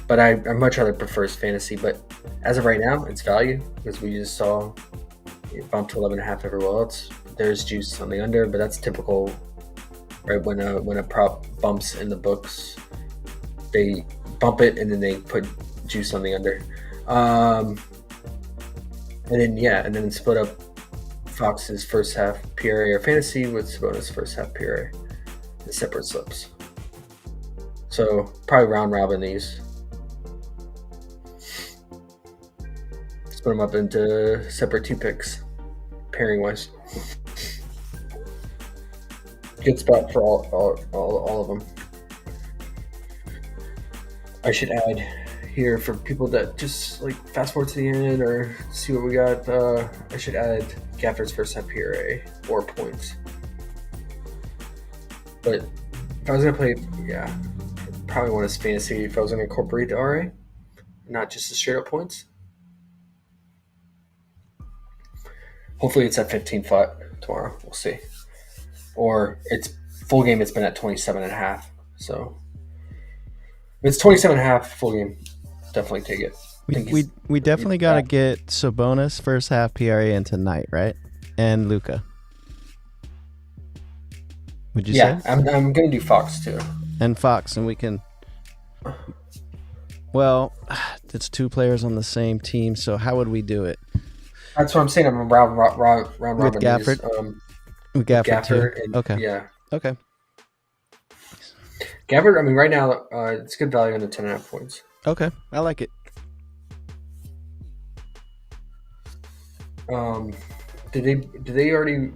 But I much rather prefer his fantasy. But as of right now, it's value because we just saw it bump to 11.5 everywhere else. There's juice on the under, but that's typical. Right, when a prop bumps in the books, they bump it and then they put juice on the under, and then split up Fox's first half PRA or fantasy with Sabonis first half PRA in separate slips. So probably round robin these, split them up into separate 2 picks, pairing wise. Good spot for all of them. I should add here for people that just like fast forward to the end or see what we got. I should add Gafford's first half PRA or points. But if I was gonna play, probably want his fantasy if I was gonna incorporate the RA, not just the straight up points. Hopefully it's at 15 flat tomorrow. We'll see. Or it's full game, it's been at 27.5. So if it's 27.5 full game, definitely take it. We definitely got to get Sabonis first half PRA in tonight, right? And Luka. Would you say? Yeah, I'm going to do Fox too. And Fox, and we can... Well, it's 2 players on the same team, so how would we do it? That's what I'm saying. I'm round robin. With Gafford? With Gafford too? Okay. Yeah. Okay. Gafford, I mean, right now, it's good value on the 10.5 points. Okay. I like it. Did they already...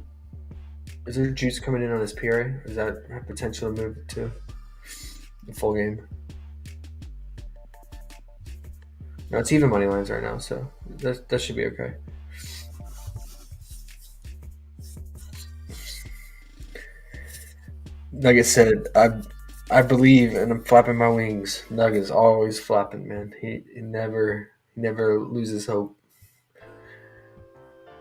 Is there juice coming in on his PRA? Is that a potential to move to the full game? No, it's even money lines right now, so that should be okay. Like I said, I believe, and I'm flapping my wings. Nug is always flapping, man. He never loses hope.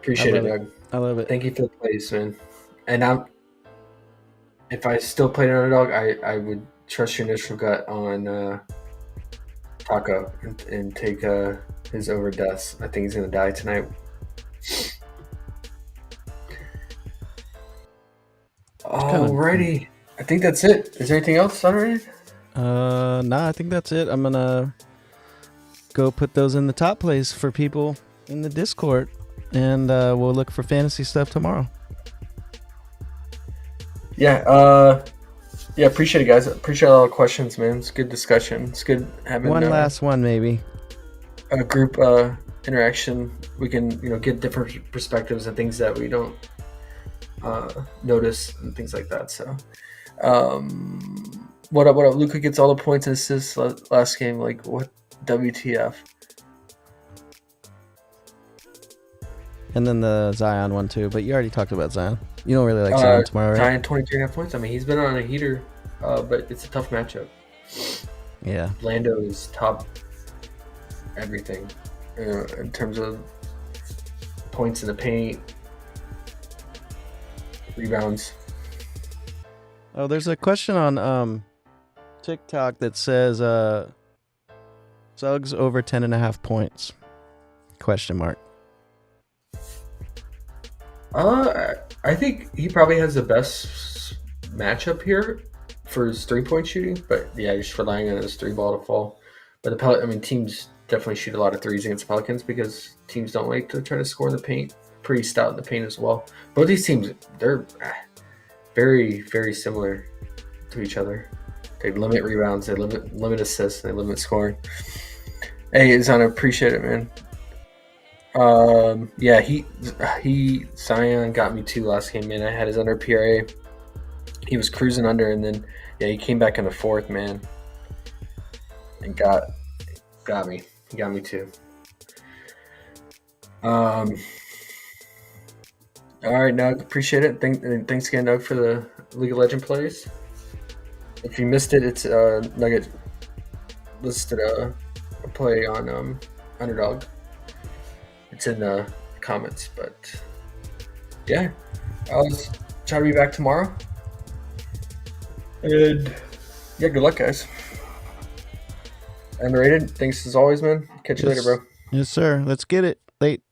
Appreciate it, Doug. I love it. Thank you for the plays, man. And if I still played an Underdog, I would trust your initial gut on Taco and take his over deaths. I think he's gonna die tonight. Alrighty. I think that's it. Is there anything else already? Nah, I think that's it. I'm gonna go put those in the top plays for people in the Discord, and we'll look for fantasy stuff tomorrow. Yeah, appreciate it, guys. Appreciate all the questions, man. It's a good discussion. It's good having one last one, maybe. A group interaction. We can, get different perspectives and things that we don't notice and things like that. So, what up? Luka gets all the points and assists last game. Like, what? WTF? And then the Zion one too, but you already talked about Zion. You don't really like Zion tomorrow, right? Zion 23.5 points. I mean, he's been on a heater, but it's a tough matchup. Yeah. Lando is top everything in terms of points in the paint, rebounds. Oh, there's a question on TikTok that says Suggs over 10.5 points? Question mark. I think he probably has the best matchup here for his 3-point shooting, but yeah, just relying on his 3-ball to fall. But teams definitely shoot a lot of threes against the Pelicans because teams don't like to try to score in the paint. Pretty stout in the paint as well. Both these teams, they're very, very similar to each other. They limit rebounds, they limit assists, they limit scoring. Hey, Zana, appreciate it, man. Yeah, Zion got me 2 last game, man. I had his under PRA. He was cruising under, and then he came back in the 4th, man, and got me. He got me 2. All right, Doug, appreciate it. Thanks again, Doug, for the League of Legends plays. If you missed it, it's Nugget listed a play on Underdog. It's in the comments, but yeah, I'll try to be back tomorrow. And yeah, good luck, guys. Underrated. Thanks as always, man. Catch you later, bro. Yes, sir. Let's get it. Late.